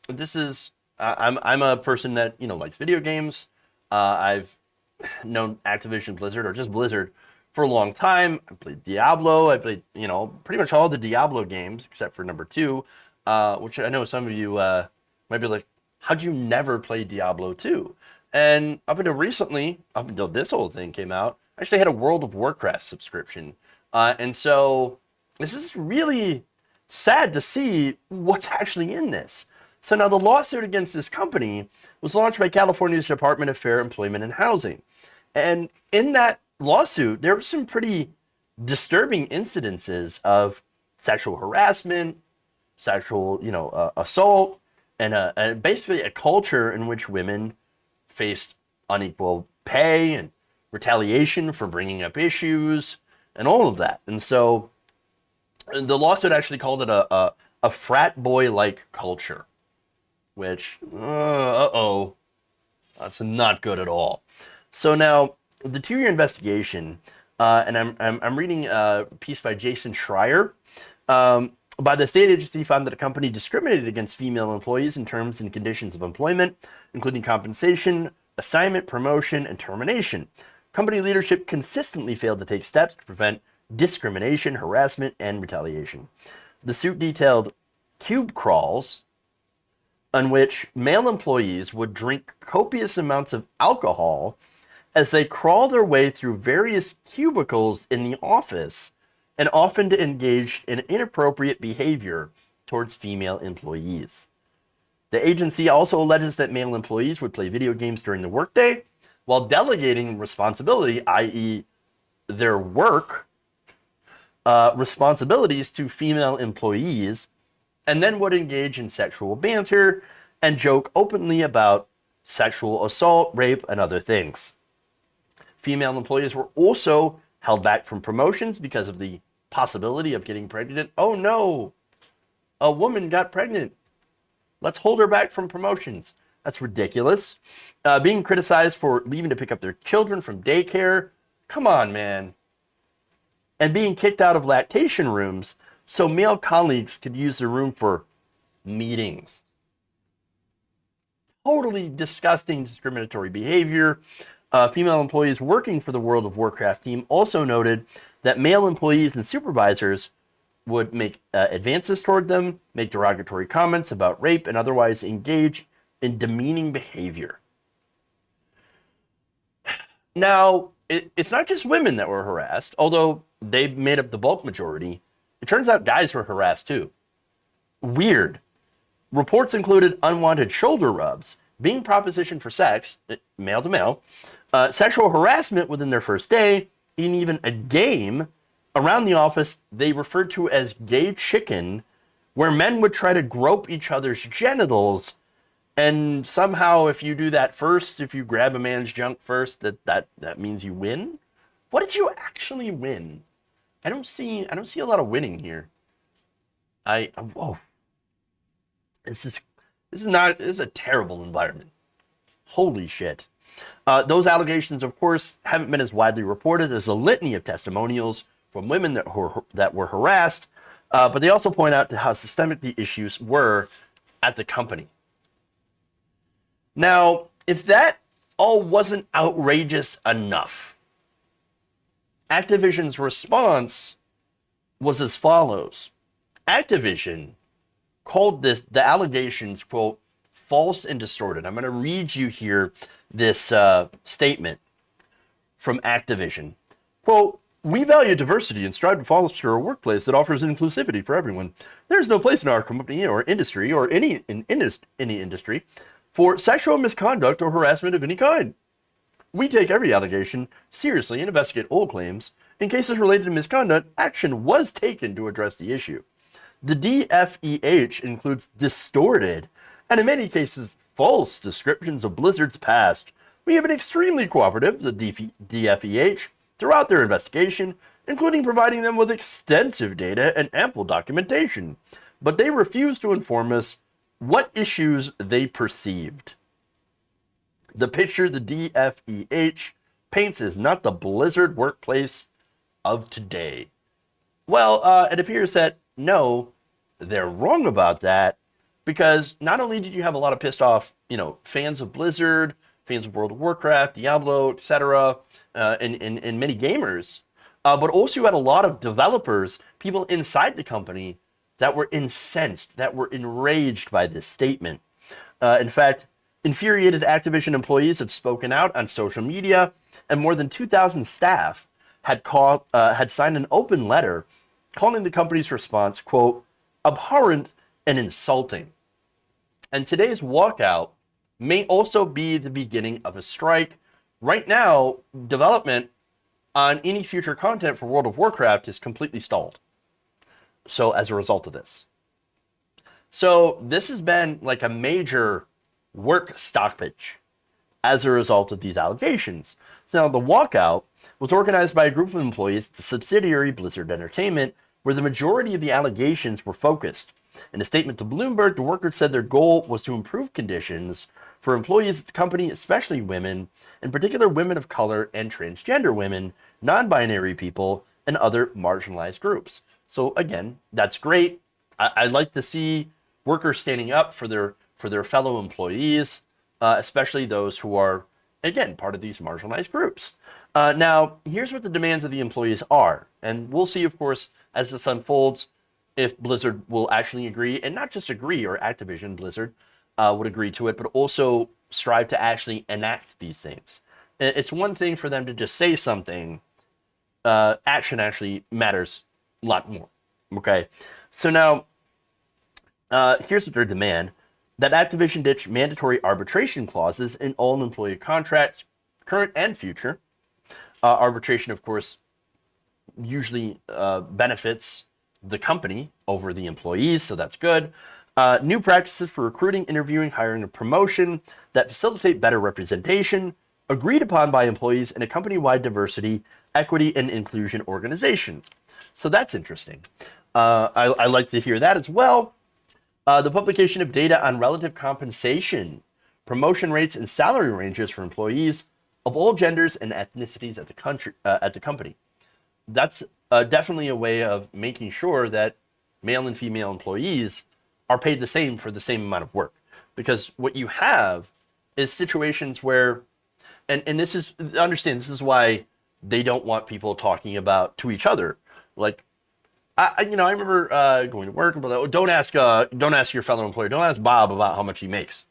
this is I'm a person that likes video games. I've known Activision Blizzard or just Blizzard for a long time. I played Diablo. I played pretty much all the Diablo games except for number 2, which I know some of you might be like, how'd you never play Diablo 2? And up until this whole thing came out, I actually had a World of Warcraft subscription. And so this is really sad to see what's actually in this. So now the lawsuit against this company was launched by California's Department of Fair Employment and Housing. And in that lawsuit, there were some pretty disturbing incidences of sexual harassment, sexual, assault, and basically a culture in which women faced unequal pay and retaliation for bringing up issues and all of that. And so the lawsuit actually called it a frat boy-like culture, which, that's not good at all. So now, the 2-year investigation, and I'm reading a piece by Jason Schreier, by the state agency found that a company discriminated against female employees in terms and conditions of employment, including compensation, assignment, promotion, and termination. Company leadership consistently failed to take steps to prevent discrimination, harassment, and retaliation. The suit detailed cube crawls on which male employees would drink copious amounts of alcohol as they crawl their way through various cubicles in the office, and often engaged in inappropriate behavior towards female employees. The agency also alleges that male employees would play video games during the workday while delegating responsibility, i.e. their work responsibilities, to female employees, and then would engage in sexual banter and joke openly about sexual assault, rape, and other things. Female employees were also held back from promotions because of the possibility of getting pregnant. Oh no, a woman got pregnant. Let's hold her back from promotions. That's ridiculous. Being criticized for leaving to pick up their children from daycare. Come on, man. And being kicked out of lactation rooms so male colleagues could use the room for meetings. Totally disgusting, discriminatory behavior. Female employees working for the World of Warcraft team also noted that male employees and supervisors would make advances toward them, make derogatory comments about rape, and otherwise engage in demeaning behavior. Now, it's not just women that were harassed, although they made up the bulk majority. It turns out guys were harassed too. Weird. Reports included unwanted shoulder rubs, being propositioned for sex, male to male, sexual harassment within their first day, and even a game around the office they referred to as gay chicken, where men would try to grope each other's genitals, and somehow if you do that first, if you grab a man's junk first, that means you win? What did you actually win? I don't see a lot of winning here. Whoa. This is a terrible environment. Holy shit. Those allegations, of course, haven't been as widely reported as a litany of testimonials from women that were harassed, but they also point out to how systemic the issues were at the company. Now, if that all wasn't outrageous enough, Activision's response was as follows. Activision called the allegations, quote, false and distorted. I'm going to read you here this statement from Activision. Quote, "We value diversity and strive to foster a workplace that offers inclusivity for everyone. There's no place in our company or industry or any industry for sexual misconduct or harassment of any kind. We take every allegation seriously and investigate all claims. In cases related to misconduct, action was taken to address the issue. The DFEH includes distorted and in many cases false descriptions of Blizzard's past. We have been extremely cooperative, the DFEH, throughout their investigation, including providing them with extensive data and ample documentation. But they refused to inform us what issues they perceived. The picture the DFEH paints is not the Blizzard workplace of today." Well, it appears that, no, they're wrong about that, because not only did you have a lot of pissed off, fans of Blizzard, fans of World of Warcraft, Diablo, etc., and many gamers, but also you had a lot of developers, people inside the company that were incensed, that were enraged by this statement. In fact, infuriated Activision employees have spoken out on social media, and more than 2,000 staff had signed an open letter calling the company's response, quote, abhorrent and insulting. And today's walkout may also be the beginning of a strike. Right now, development on any future content for World of Warcraft is completely stalled. So as a result of this. So this has been like a major work stoppage as a result of these allegations. So now the walkout was organized by a group of employees at the subsidiary Blizzard Entertainment, where the majority of the allegations were focused. In a statement to Bloomberg, the workers said their goal was to improve conditions for employees at the company, especially women, in particular women of color and transgender women, non-binary people, and other marginalized groups. So again, that's great. I'd like to see workers standing up for their fellow employees, especially those who are, again, part of these marginalized groups. Now, here's what the demands of the employees are. And we'll see, of course, as this unfolds, if Blizzard will actually agree, and not just agree, or Activision Blizzard would agree to it, but also strive to actually enact these things. It's one thing for them to just say something. Action actually matters a lot more. Okay? So now, here's their demand. That Activision ditch mandatory arbitration clauses in all employee contracts, current and future. Arbitration, of course, usually benefits the company over the employees, so that's good. New practices for recruiting, interviewing, hiring, and promotion that facilitate better representation, agreed upon by employees in a company-wide diversity, equity, and inclusion organization. So that's interesting. I like to hear that as well. The publication of data on relative compensation, promotion rates, and salary ranges for employees of all genders and ethnicities at the company. That's definitely a way of making sure that male and female employees are paid the same for the same amount of work. Because what you have is situations where, and this is, understand, this is why they don't want people talking about to each other. Like, I remember going to work and like, don't ask your fellow employer, don't ask Bob about how much he makes.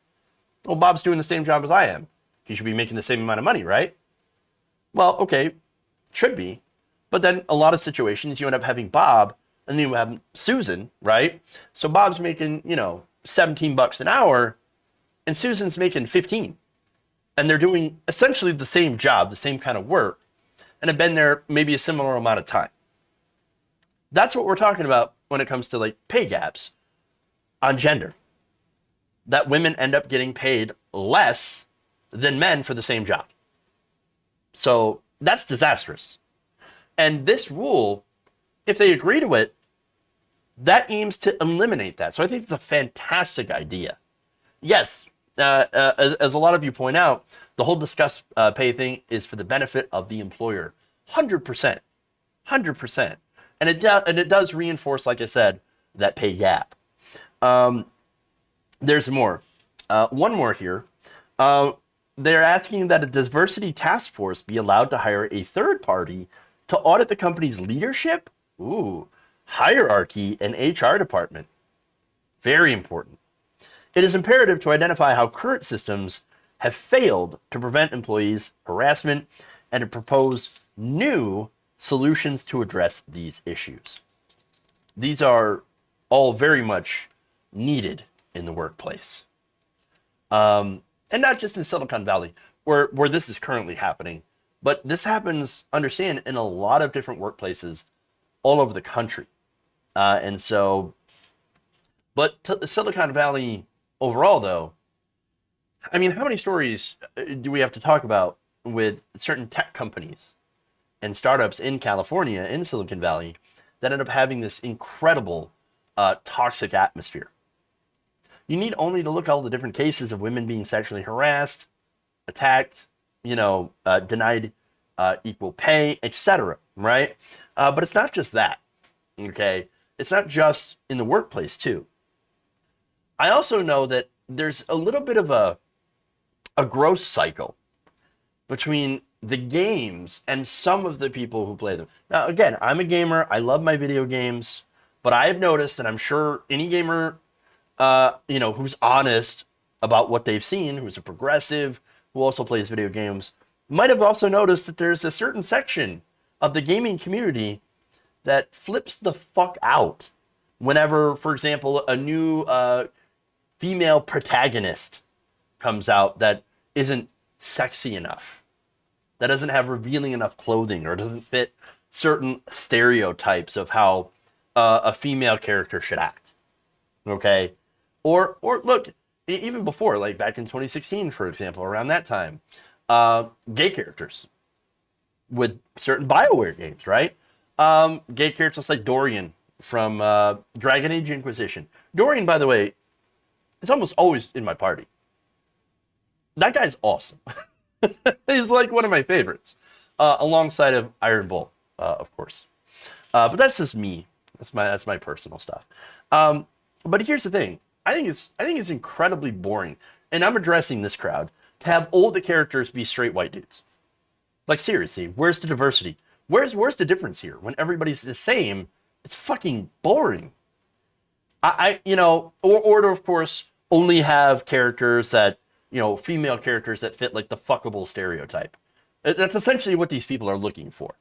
Well, Bob's doing the same job as I am. He should be making the same amount of money, right? Well, okay, should be. But then a lot of situations you end up having Bob and then you have Susan, right? So Bob's making, $17 an hour and Susan's making 15. And they're doing essentially the same job, the same kind of work, and have been there maybe a similar amount of time. That's what we're talking about when it comes to like pay gaps on gender. That women end up getting paid less than men for the same job. So that's disastrous. And this rule, if they agree to it, that aims to eliminate that. So I think it's a fantastic idea. Yes, as a lot of you point out, the whole discuss pay thing is for the benefit of the employer. 100%. 100%. And it does reinforce, like I said, that pay gap. There's more. One more here. They're asking that a diversity task force be allowed to hire a third party to audit the company's leadership, hierarchy, and HR department. Very important. It is imperative to identify how current systems have failed to prevent employees harassment and to propose new solutions to address these issues. These are all very much needed in the workplace. And not just in Silicon Valley, where this is currently happening, but this happens, understand, in a lot of different workplaces all over the country. But Silicon Valley overall, though, I mean, how many stories do we have to talk about with certain tech companies and startups in California, in Silicon Valley, that end up having this incredible toxic atmosphere? You need only to look at all the different cases of women being sexually harassed, attacked, denied equal pay, etc., right? But it's not just that, okay? It's not just in the workplace, too. I also know that there's a little bit of a growth cycle between the games and some of the people who play them. Now, again, I'm a gamer. I love my video games. But I have noticed, and I'm sure any gamer, who's honest about what they've seen, who's a progressive, who also plays video games, might have also noticed that there's a certain section of the gaming community that flips the fuck out whenever, for example, a new female protagonist comes out that isn't sexy enough, that doesn't have revealing enough clothing, or doesn't fit certain stereotypes of how a female character should act. Okay? Or look, even before, like back in 2016, for example, around that time, gay characters with certain BioWare games, right? Gay characters like Dorian from Dragon Age Inquisition. Dorian, by the way, is almost always in my party. That guy's awesome. He's like one of my favorites, alongside of Iron Bull, of course. But that's just me. That's my personal stuff. But here's the thing. I think it's incredibly boring, and I'm addressing this crowd, to have all the characters be straight white dudes. Like, seriously, where's the diversity? Where's the difference here? When everybody's the same, it's fucking boring. Or of course, only have characters that, female characters that fit like the fuckable stereotype. That's essentially what these people are looking for,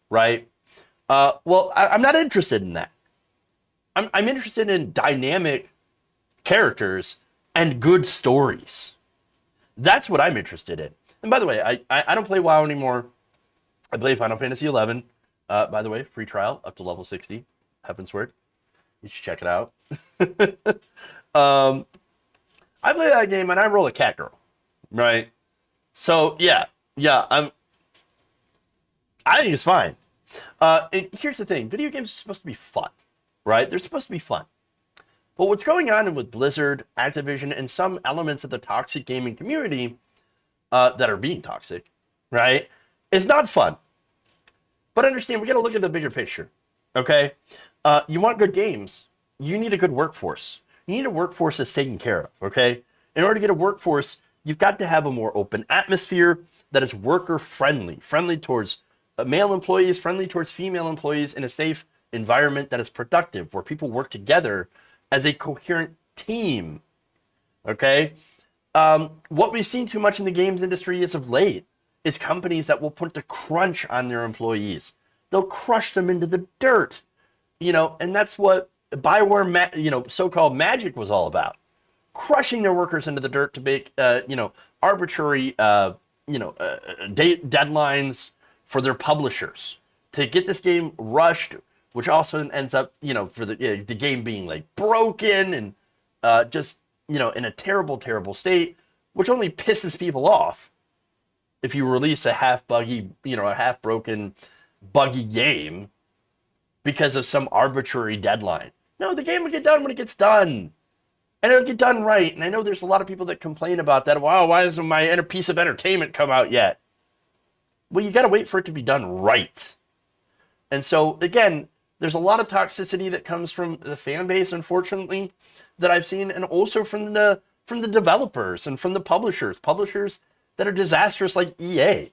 right? Well, I'm not interested in that. I'm interested in dynamic characters and good stories. That's what I'm interested in. And by the way, I don't play WoW anymore. I play Final Fantasy 11. By the way, free trial up to level 60. Heaven's Word. You should check it out. I play that game and I roll a cat girl, right? So yeah, I think it's fine. And here's the thing: video games are supposed to be fun, right? They're supposed to be fun. But what's going on with Blizzard, Activision, and some elements of the toxic gaming community that are being toxic, right, is not fun. But understand, we got to look at the bigger picture, okay? You want good games, you need a good workforce. You need a workforce that's taken care of, okay? In order to get a workforce, you've got to have a more open atmosphere that is worker-friendly, friendly towards male employees, friendly towards female employees, in a safe environment that is productive, where people work together as a coherent team, okay? What we've seen too much in the games industry as of late is companies that will put the crunch on their employees. They'll crush them into the dirt, and that's what BioWare, so-called magic was all about. Crushing their workers into the dirt to make, arbitrary, deadlines for their publishers to get this game rushed, which also ends up, for the game being like broken and just, in a terrible, terrible state, which only pisses people off if you release a half-buggy, a half-broken, buggy game because of some arbitrary deadline. No, the game will get done when it gets done. And it'll get done right. And I know there's a lot of people that complain about that. Wow, why hasn't my piece of entertainment come out yet? Well, you got to wait for it to be done right. And so, again, there's a lot of toxicity that comes from the fan base, unfortunately, that I've seen, and also from the developers and from the publishers that are disastrous, like EA.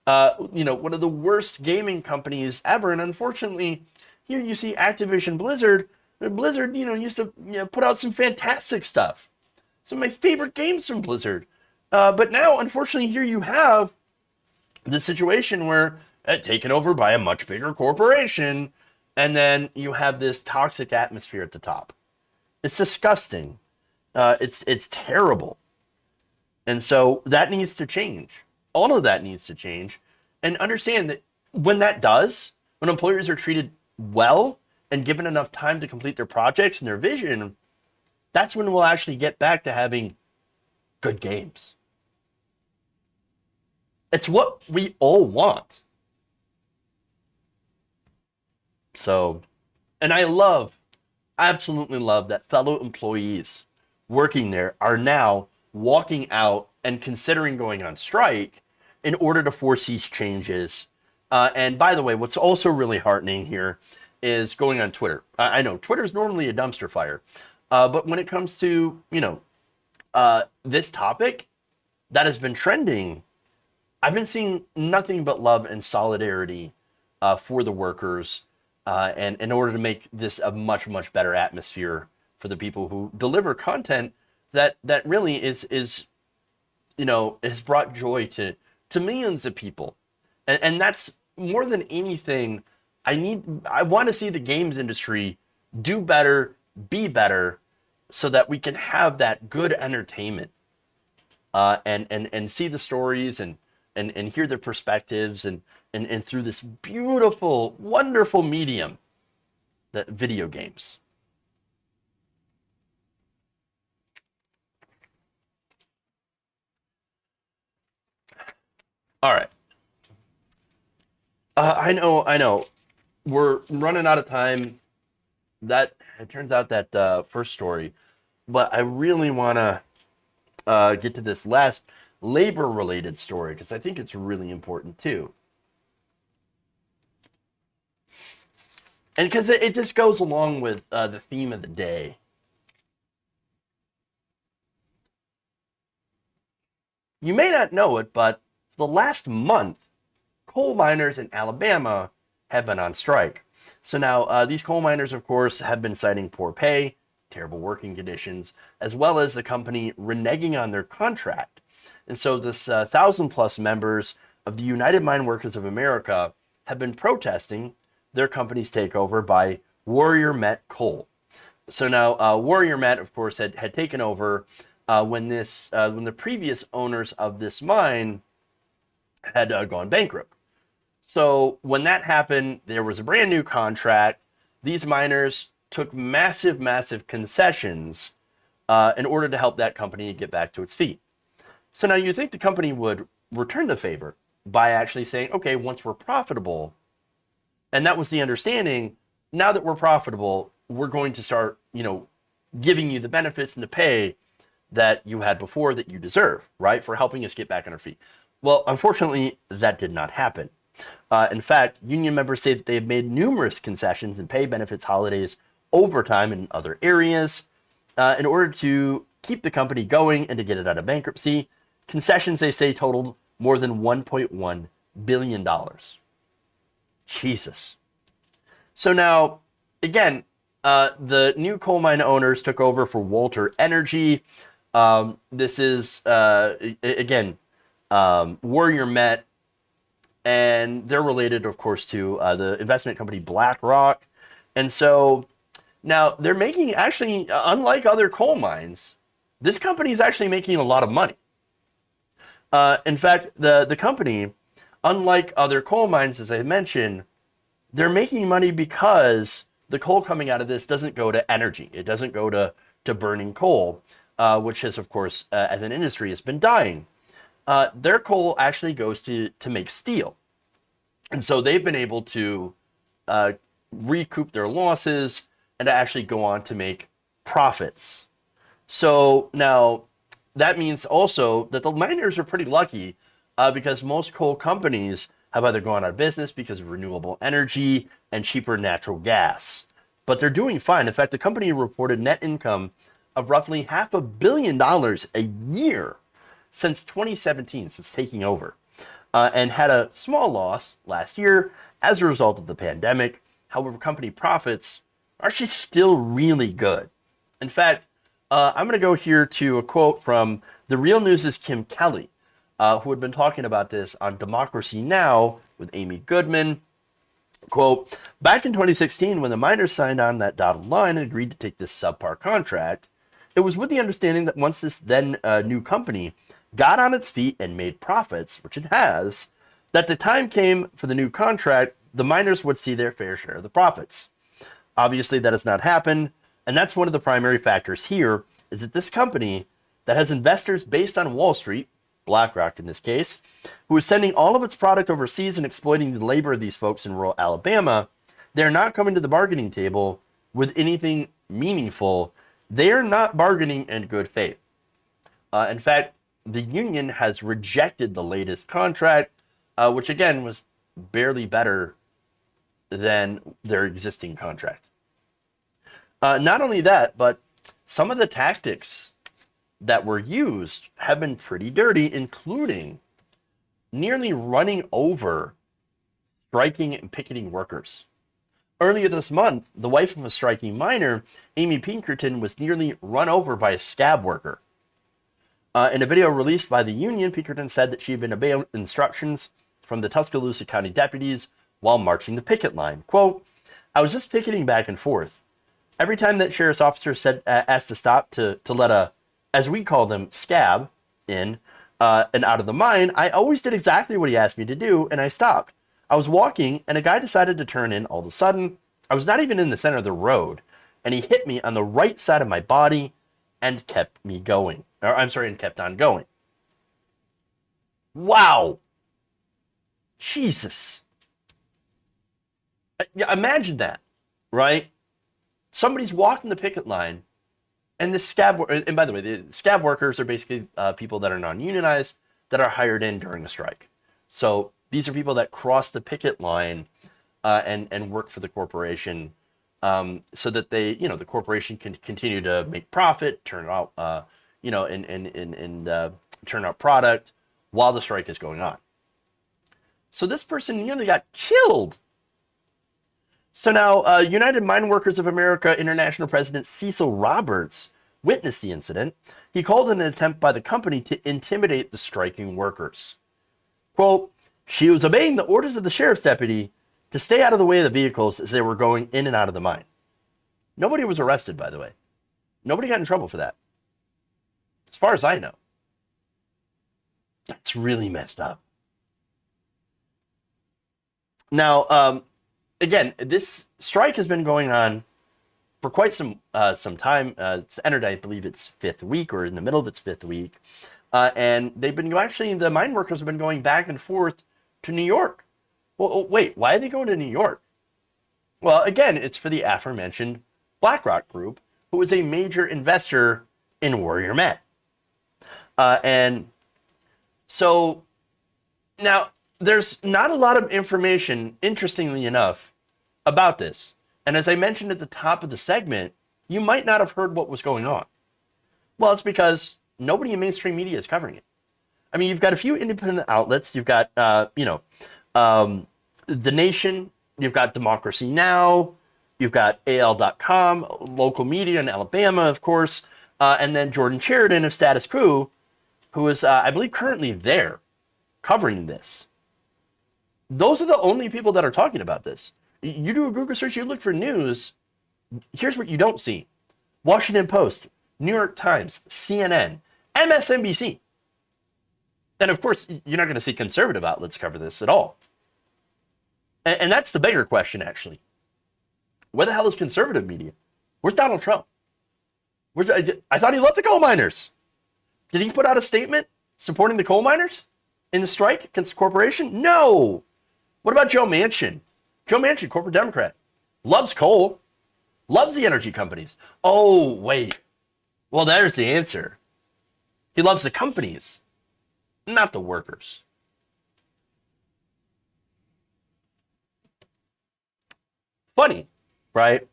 One of the worst gaming companies ever. And unfortunately, here you see Activision Blizzard. Blizzard, used to put out some fantastic stuff. Some of my favorite games from Blizzard. But now, unfortunately, here you have the situation where taken over by a much bigger corporation, and then you have this toxic atmosphere at the top. It's disgusting. It's terrible. And so that needs to change. All of that needs to change. And understand that when that does, when employers are treated well and given enough time to complete their projects and their vision, that's when we'll actually get back to having good games. It's what we all want. So, and I absolutely love that fellow employees working there are now walking out and considering going on strike in order to force these changes. And by the way, what's also really heartening here is going on Twitter. I know Twitter is normally a dumpster fire, but when it comes to, this topic that has been trending, I've been seeing nothing but love and solidarity for the workers, and in order to make this a much, much better atmosphere for the people who deliver content that really is has brought joy to millions of people. And that's more than anything. I want to see the games industry do better, be better, so that we can have that good entertainment and see the stories and hear their perspectives and through this beautiful, wonderful medium that video games. All right. I know. We're running out of time. That it turns out that first story, but I really want to get to this last labor-related story because I think it's really important too. And because it just goes along with the theme of the day. You may not know it, but for the last month, coal miners in Alabama have been on strike. So now these coal miners, of course, have been citing poor pay, terrible working conditions, as well as the company reneging on their contract. And so this 1,000+ members of the United Mine Workers of America have been protesting their company's takeover by Warrior Met Coal. So now Warrior Met, of course, had taken over when the previous owners of this mine had gone bankrupt. So when that happened, there was a brand new contract. These miners took massive, massive concessions in order to help that company get back to its feet. So now you think the company would return the favor by actually saying, okay, once we're profitable, and that was the understanding, now that we're profitable, we're going to start, giving you the benefits and the pay that you had before that you deserve, right, for helping us get back on our feet. Well, unfortunately, that did not happen. In fact, union members say that they have made numerous concessions in pay, benefits, holidays, overtime, and other areas in order to keep the company going and to get it out of bankruptcy. Concessions, they say, totaled more than $1.1 billion. Jesus. So now, again, the new coal mine owners took over for Walter Energy. This is, again, Warrior Met, and they're related, of course, to the investment company BlackRock. And so now they're making, actually, unlike other coal mines, this company is actually making a lot of money. In fact, the company, unlike other coal mines, as I mentioned, they're making money because the coal coming out of this doesn't go to energy. It doesn't go to burning coal, which has, of course, as an industry, has been dying. Their coal actually goes to make steel. And so they've been able to recoup their losses and to actually go on to make profits. So now that means also that the miners are pretty lucky because most coal companies have either gone out of business because of renewable energy and cheaper natural gas. But they're doing fine. In fact, the company reported net income of roughly $500 million a year since 2017, since taking over, and had a small loss last year as a result of the pandemic. However, company profits are actually still really good. In fact, I'm going to go here to a quote from The Real News' Kim Kelly, who had been talking about this on Democracy Now! With Amy Goodman. Quote, back in 2016, when the miners signed on that dotted line and agreed to take this subpar contract, it was with the understanding that once this then new company got on its feet and made profits, which it has, that the time came for the new contract, the miners would see their fair share of the profits. Obviously, that has not happened, and that's one of the primary factors here, is that this company that has investors based on Wall Street, BlackRock in this case, who is sending all of its product overseas and exploiting the labor of these folks in rural Alabama, they're not coming to the bargaining table with anything meaningful. They're not bargaining in good faith. In fact, the union has rejected the latest contract, which again was barely better than their existing contract. Not only that, but some of the tactics that were used have been pretty dirty, including nearly running over striking and picketing workers. Earlier this month, the wife of a striking miner, Amy Pinkerton, was nearly run over by a scab worker. In a video released by the union, Pinkerton said that she had been obeying instructions from the Tuscaloosa County deputies while marching the picket line. Quote, I was just picketing back and forth. every time that sheriff's officer said asked to stop to let a, as we call them, scab in and out of the mine, I always did exactly what he asked me to do, and I stopped. I was walking, and a guy decided to turn in all of a sudden. I was not even in the center of the road, and he hit me on the right side of my body and kept me going. Or, I'm sorry, and kept on going. Wow. Jesus. Yeah, imagine that, right? Somebody's walking the picket line, and the scab, and by the way, the scab workers are basically people that are non-unionized that are hired in during a strike. So these are people that cross the picket line and work for the corporation so that they, the corporation can continue to make profit, turn out, and turn out product while the strike is going on. So this person nearly got killed. So now, United Mine Workers of America International President Cecil Roberts witnessed the incident. He called it an attempt by the company to intimidate the striking workers. Quote, "She was obeying the orders of the sheriff's deputy to stay out of the way of the vehicles as they were going in and out of the mine." Nobody was arrested, by the way. Nobody got in trouble for that. As far as I know. That's really messed up. Now, again, this strike has been going on for quite some time. It's entered, I believe, its fifth week, or in the middle of its fifth week. And they've been actually, the mine workers have been going back and forth to New York. Well, wait, why are they going to New York? Well, again, it's for the aforementioned BlackRock Group, who is a major investor in Warrior Met. And so now there's not a lot of information, interestingly enough, about this. And as I mentioned at the top of the segment, you might not have heard what was going on. Well, it's because nobody in mainstream media is covering it. I mean, you've got a few independent outlets. You've got, The Nation. You've got Democracy Now. You've got AL.com, local media in Alabama, of course. And then Jordan Sheridan of Status Quo, who is, I believe, currently there covering this. Those are the only people that are talking about this. You do a Google search, you look for news. Here's what you don't see. Washington Post, New York Times, CNN, MSNBC. And of course, you're not going to see conservative outlets cover this at all. And that's the bigger question, actually. Where the hell is conservative media? Where's Donald Trump? I thought he loved the coal miners. Did he put out a statement supporting the coal miners in the strike against the corporation? No. What about Joe Manchin? Joe Manchin, corporate Democrat, loves coal, loves the energy companies. Oh, wait. Well, there's the answer. He loves the companies, not the workers. Funny, right?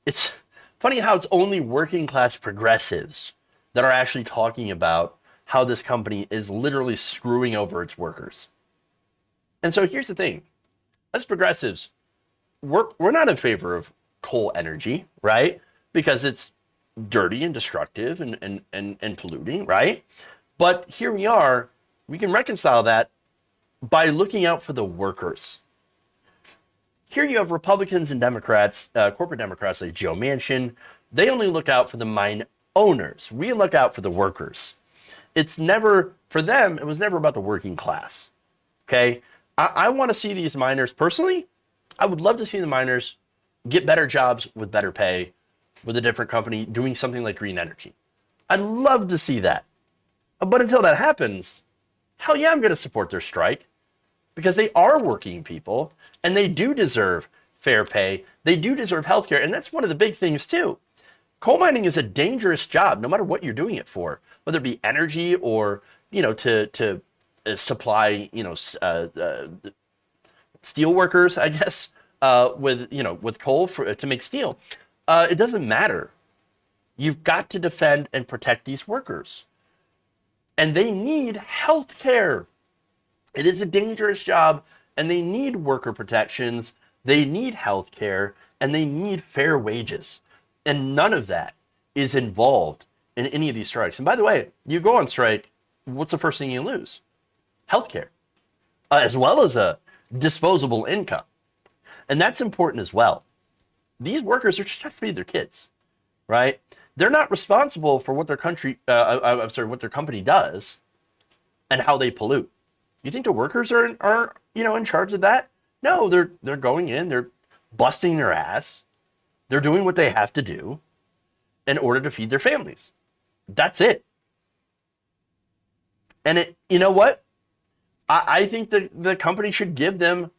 It's funny how it's only working class progressives that are actually talking about how this company is literally screwing over its workers. And so here's the thing. As progressives, we're not in favor of coal energy, right? Because it's dirty and destructive and polluting, right? But here we are. We can reconcile that by looking out for the workers. Here you have Republicans and Democrats, corporate Democrats like Joe Manchin. They only look out for the mine owners. We look out for the workers. It's never, for them, it was never about the working class. Okay? I want to see these miners, personally, I would love to see the miners get better jobs with better pay with a different company doing something like green energy. I'd love to see that. But until that happens, hell yeah, I'm going to support their strike because they are working people and they do deserve fair pay. They do deserve health care. And that's one of the big things too. Coal mining is a dangerous job, no matter what you're doing it for, whether it be energy or, to supply, steel workers, I guess, with coal to make steel. It doesn't matter. You've got to defend and protect these workers. And they need health care. It is a dangerous job, and they need worker protections. They need health care, and they need fair wages. And none of that is involved in any of these strikes. And by the way, you go on strike, what's the first thing you lose? Healthcare, as well as a disposable income. And that's important as well. these workers are just trying to feed their kids, right? They're not responsible for what their what their company does and how they pollute. You think the workers are in charge of that? No, they're going in, they're busting their ass, they're doing what they have to do in order to feed their families. That's it. And you know what? I think that the company should give them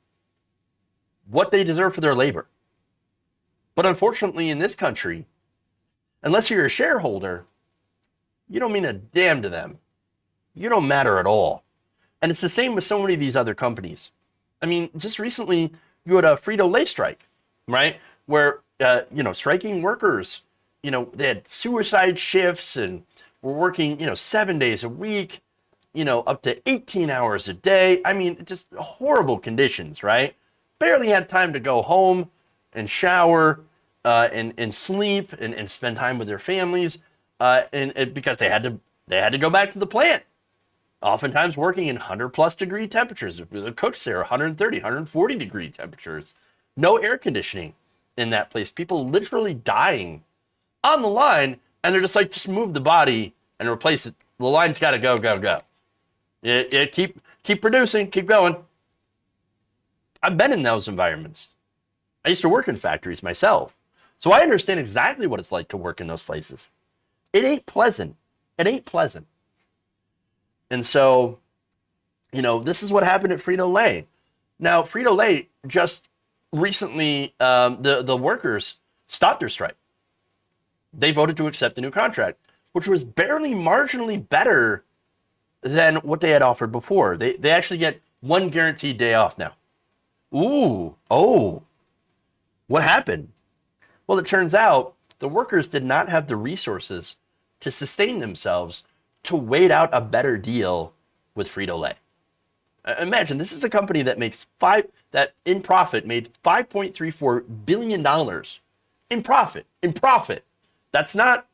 what they deserve for their labor. But unfortunately, in this country, unless you're a shareholder, you don't mean a damn to them. You don't matter at all. And it's the same with so many of these other companies. I mean, just recently, you had a Frito-Lay strike, right? Where, striking workers, they had suicide shifts and were working, 7 days a week, up to 18 hours a day. I mean, just horrible conditions, right? Barely had time to go home and shower and sleep and spend time with their families, and because they had to go back to the plant. Oftentimes working in 100+ degree temperatures. The cooks there, 130, 140 degree temperatures. No air conditioning in that place. People literally dying on the line, and they're just like, just move the body and replace it. The line's got to go, go, go. Keep producing, keep going. I've been in those environments. I used to work in factories myself, so I understand exactly what it's like to work in those places. It ain't pleasant. It ain't pleasant. And so, this is what happened at Frito-Lay. Now, Frito-Lay just recently, the workers stopped their strike. They voted to accept a new contract, which was barely marginally better than what they had offered before. They actually get one guaranteed day off now. What happened? Well, it turns out the workers did not have the resources to sustain themselves to wait out a better deal with Frito-Lay. Imagine, this is a company that makes in profit made $5.34 billion in profit. That's not,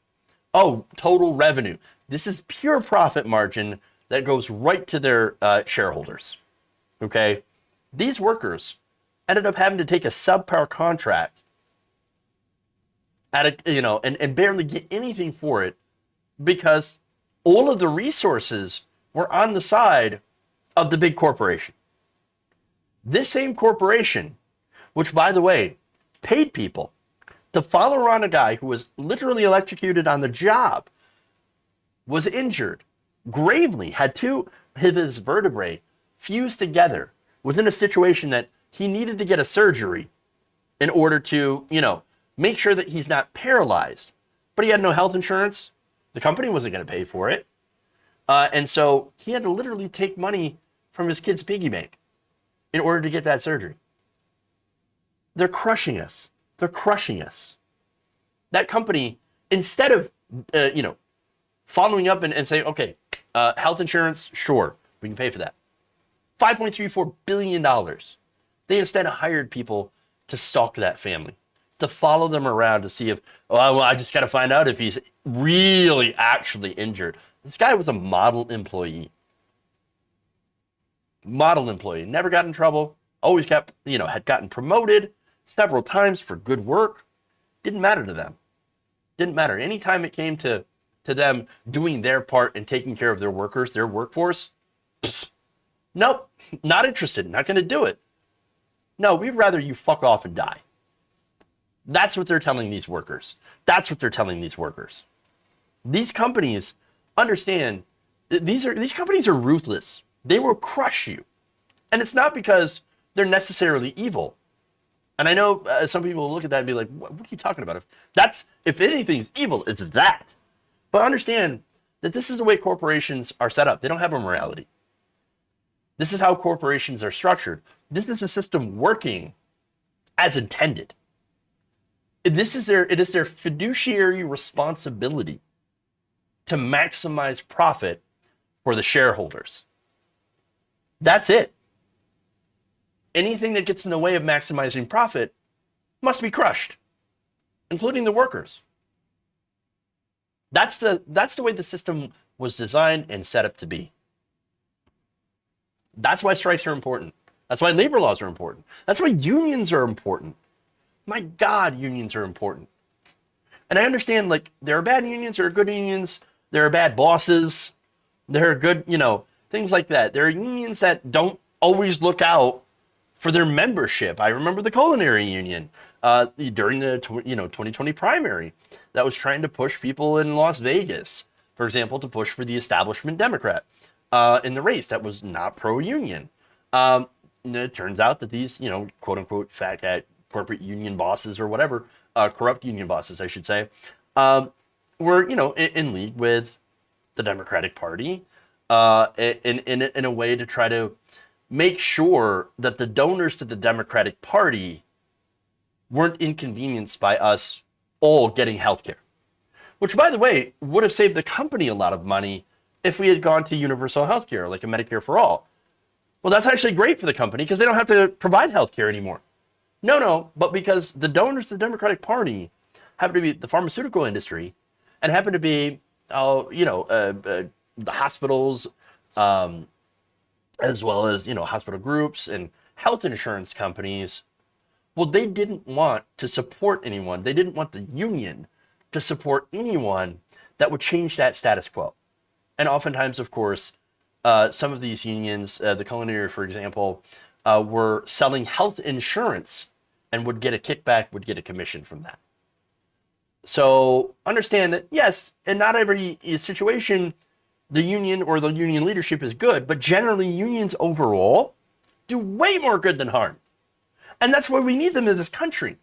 total revenue. This is pure profit margin that goes right to their shareholders. Okay? These workers ended up having to take a subpar contract and barely get anything for it because all of the resources were on the side of the big corporation. This same corporation, which, by the way, paid people to follow around a guy who was literally electrocuted on the job, was injured gravely, had two of his vertebrae fused together, was in a situation that he needed to get a surgery in order to, make sure that he's not paralyzed. But he had no health insurance. The company wasn't going to pay for it. And so he had to literally take money from his kid's piggy bank in order to get that surgery. They're crushing us. They're crushing us. That company, instead of, following up and saying, okay, health insurance, sure, we can pay for that. $5.34 billion. They instead hired people to stalk that family, to follow them around to see if, I just got to find out if he's really actually injured. This guy was a model employee. Never got in trouble. Always kept, had gotten promoted several times for good work. Didn't matter to them. Didn't matter. Anytime it came to them doing their part and taking care of their workers, their workforce, nope, not interested. Not going to do it. No, we'd rather you fuck off and die. That's what they're telling these workers. These companies understand, these companies are ruthless. They will crush you. And it's not because they're necessarily evil. And I know some people will look at that and be like, what are you talking about? If anything's evil, it's that. But understand that this is the way corporations are set up. They don't have a morality. This is how corporations are structured. This is a system working as intended. It is their fiduciary responsibility to maximize profit for the shareholders. That's it. Anything that gets in the way of maximizing profit must be crushed, including the workers. That's the way the system was designed and set up to be. That's why strikes are important. That's why labor laws are important. That's why unions are important. My God, unions are important. And I understand, like, there are bad unions, there are good unions, there are bad bosses, there are good, things like that. There are unions that don't always look out for their membership. I remember the culinary union during the 2020 primary that was trying to push people in Las Vegas, for example, to push for the establishment Democrat in the race that was not pro-union. It turns out that these, quote unquote, fat cat corporate union bosses or whatever, corrupt union bosses, I should say, were, in league with the Democratic Party in a way to try to make sure that the donors to the Democratic Party weren't inconvenienced by us all getting health care. Which, by the way, would have saved the company a lot of money if we had gone to universal health care, like a Medicare for all. Well, that's actually great for the company because they don't have to provide health care anymore. No, but because the donors to the Democratic Party happen to be the pharmaceutical industry and happen to be, the hospitals, as well as, hospital groups and health insurance companies. Well, they didn't want to support anyone. They didn't want the union to support anyone that would change that status quo. And oftentimes, of course, some of these unions, the culinary, for example, were selling health insurance and would get a kickback, would get a commission from that. So understand that, yes, in not every situation, the union or the union leadership is good, but generally unions overall do way more good than harm. And that's why we need them in this country.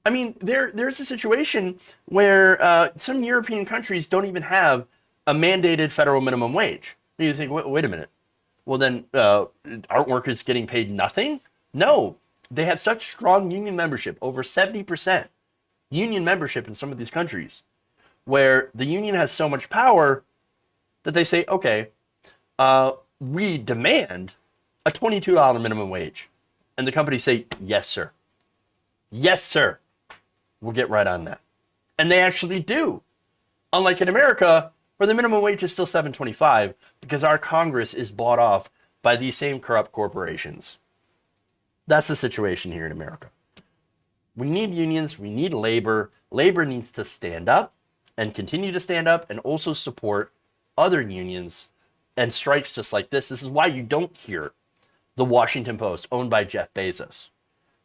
I mean, there's a situation where some European countries don't even have a mandated federal minimum wage. And you think, wait a minute. Well, then aren't workers getting paid nothing? No, they have such strong union membership, over 70% union membership in some of these countries, where the union has so much power that they say, okay, we demand a $22 minimum wage. And the companies say, yes, sir. Yes, sir. We'll get right on that. And they actually do. Unlike in America, where the minimum wage is still $7.25 because our Congress is bought off by these same corrupt corporations. That's the situation here in America. We need unions. We need labor. Labor needs to stand up and continue to stand up and also support other unions and strikes just like this. This is why you don't hear the Washington Post, owned by Jeff Bezos,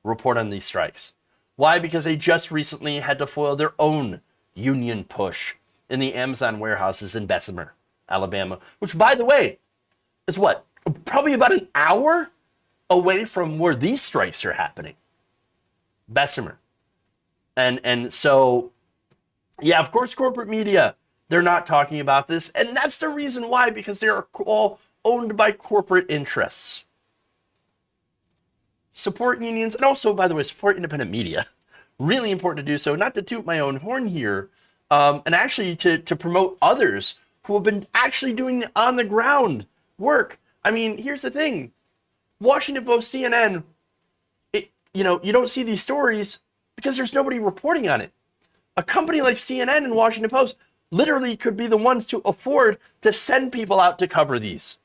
report on these strikes. Why? Because they just recently had to foil their own union push in the Amazon warehouses in Bessemer, Alabama, which, by the way, is what? Probably about an hour away from where these strikes are happening. Bessemer. And so, yeah, of course, corporate media, they're not talking about this. And that's the reason why, because they are all owned by corporate interests. Support unions, and also, by the way, support independent media. Really important to do so, not to toot my own horn here, and actually to promote others who have been actually doing the on-the-ground work. I mean, here's the thing. Washington Post, CNN, you don't see these stories because there's nobody reporting on it. A company like CNN and Washington Post literally could be the ones to afford to send people out to cover these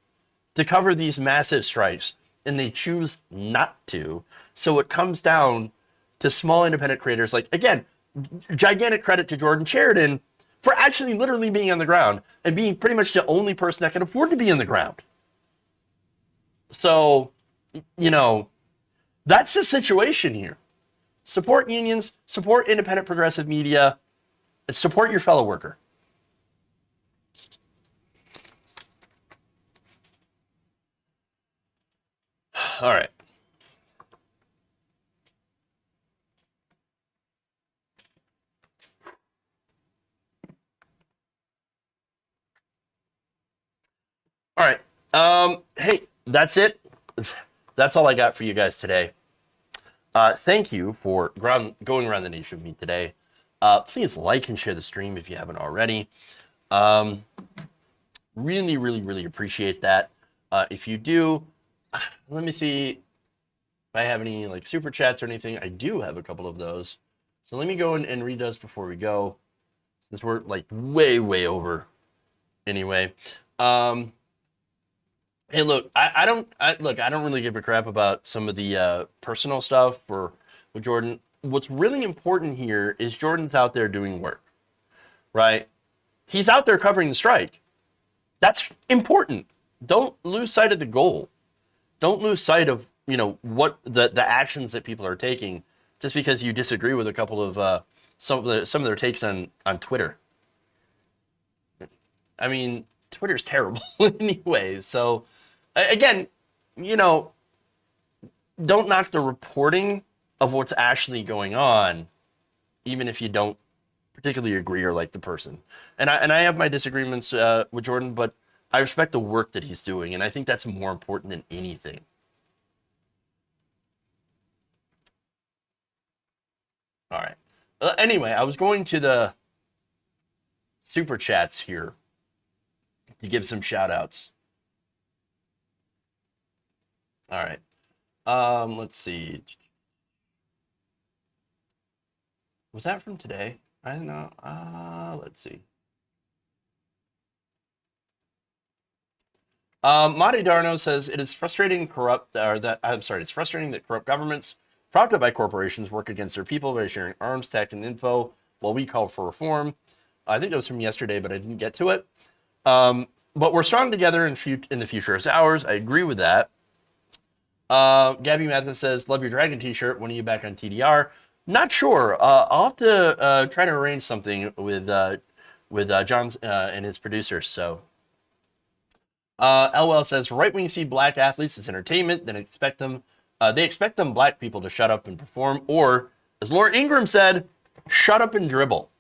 massive strikes. And they choose not to. So it comes down to small independent creators. Like, again, gigantic credit to Jordan Sheridan for actually literally being on the ground and being pretty much the only person that can afford to be on the ground. So, that's the situation here. Support unions, support independent progressive media, and support your fellow worker. All right. All right. Hey, that's it. That's all I got for you guys today. Thank you for going around the nation with me today. Please like and share the stream if you haven't already. Really, really, really appreciate that. If you do, let me see if I have any like super chats or anything. I do have a couple of those. So let me go and read those before we go, since we're like way over. Anyway, hey, look, I don't really give a crap about some of the personal stuff or with Jordan. What's really important here is Jordan's out there doing work, right? He's out there covering the strike. That's important. Don't lose sight of the goal. Don't lose sight of, you know, what the actions that people are taking just because you disagree with a couple of some of their takes on Twitter. I mean, Twitter's terrible anyway. So again, you know, don't knock the reporting of what's actually going on, even if you don't particularly agree or like the person. And I have my disagreements with Jordan, but I respect the work that he's doing, and I think that's more important than anything. All right. Anyway, I was going to the super chats here to give some shout outs. All right. Let's see. Was that from today? I don't know. Let's see. Madi Darno says it is frustrating it's frustrating that corrupt governments prompted by corporations work against their people by sharing arms, tech, and info while we call for reform. I think that was from yesterday, but I didn't get to it. But we're strong together in the future is ours. I agree with that. Gabby Mathis says, love your Dragon t-shirt. When are you back on TDR? Not sure. I'll have to try to arrange something with John and his producers. So, LL says, right when you see black athletes as entertainment, then they expect them black people to shut up and perform, or, as Laura Ingram said, shut up and dribble.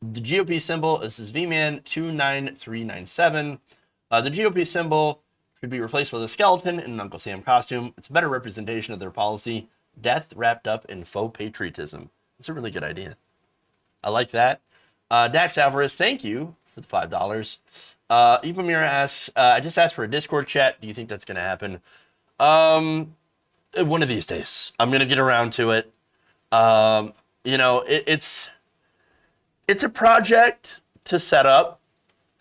The GOP symbol, this is VMan 29397. The GOP symbol should be replaced with a skeleton in an Uncle Sam costume. It's a better representation of their policy. Death wrapped up in faux patriotism. It's a really good idea. I like that. Dax Alvarez, thank you for the $5. Eva Mira asks, I just asked for a Discord chat. Do you think that's going to happen? One of these days. I'm going to get around to it. You know, it's a project to set up.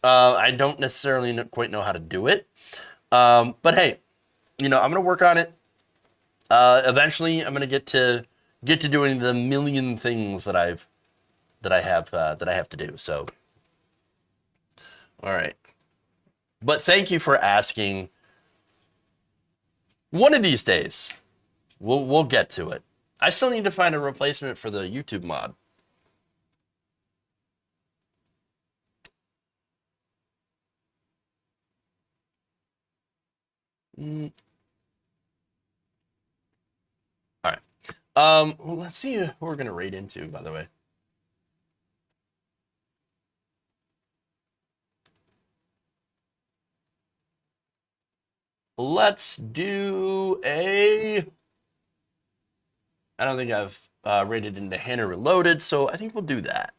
I don't necessarily quite know how to do it. But hey, you know, I'm going to work on it. Eventually I'm going to get to doing the million things that I have to do. So, all right. But thank you for asking. One of these days, we'll get to it. I still need to find a replacement for the YouTube mod. All right. Well, let's see who we're gonna raid into, by the way. Let's do a... I don't think I've raided into Hannah Reloaded, so I think we'll do that.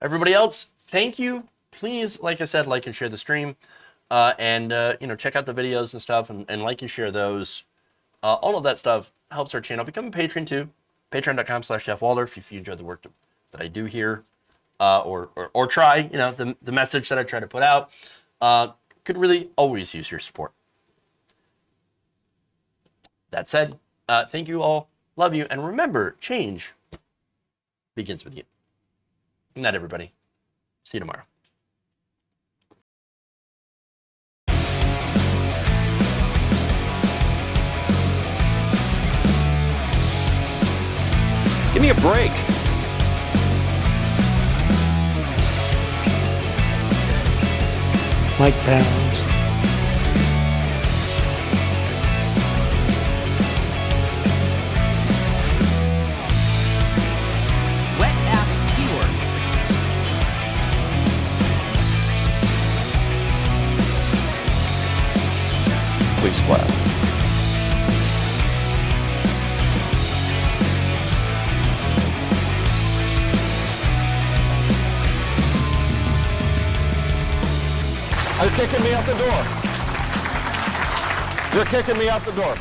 Everybody else, thank you. Please, like I said, like and share the stream. And you know, check out the videos and stuff, and like and share those. All of that stuff helps our channel. Become a patron too. Patreon.com/JeffWaldorf if you enjoy the work that I do here. Or try, you know, the message that I try to put out. Could really always use your support. That said, thank you all. Love you. And remember, change begins with you. Good night, everybody. See you tomorrow. Give me a break. Mike Pounds. Wet ass keyword. Please clap. They're kicking me out the door. They're kicking me out the door.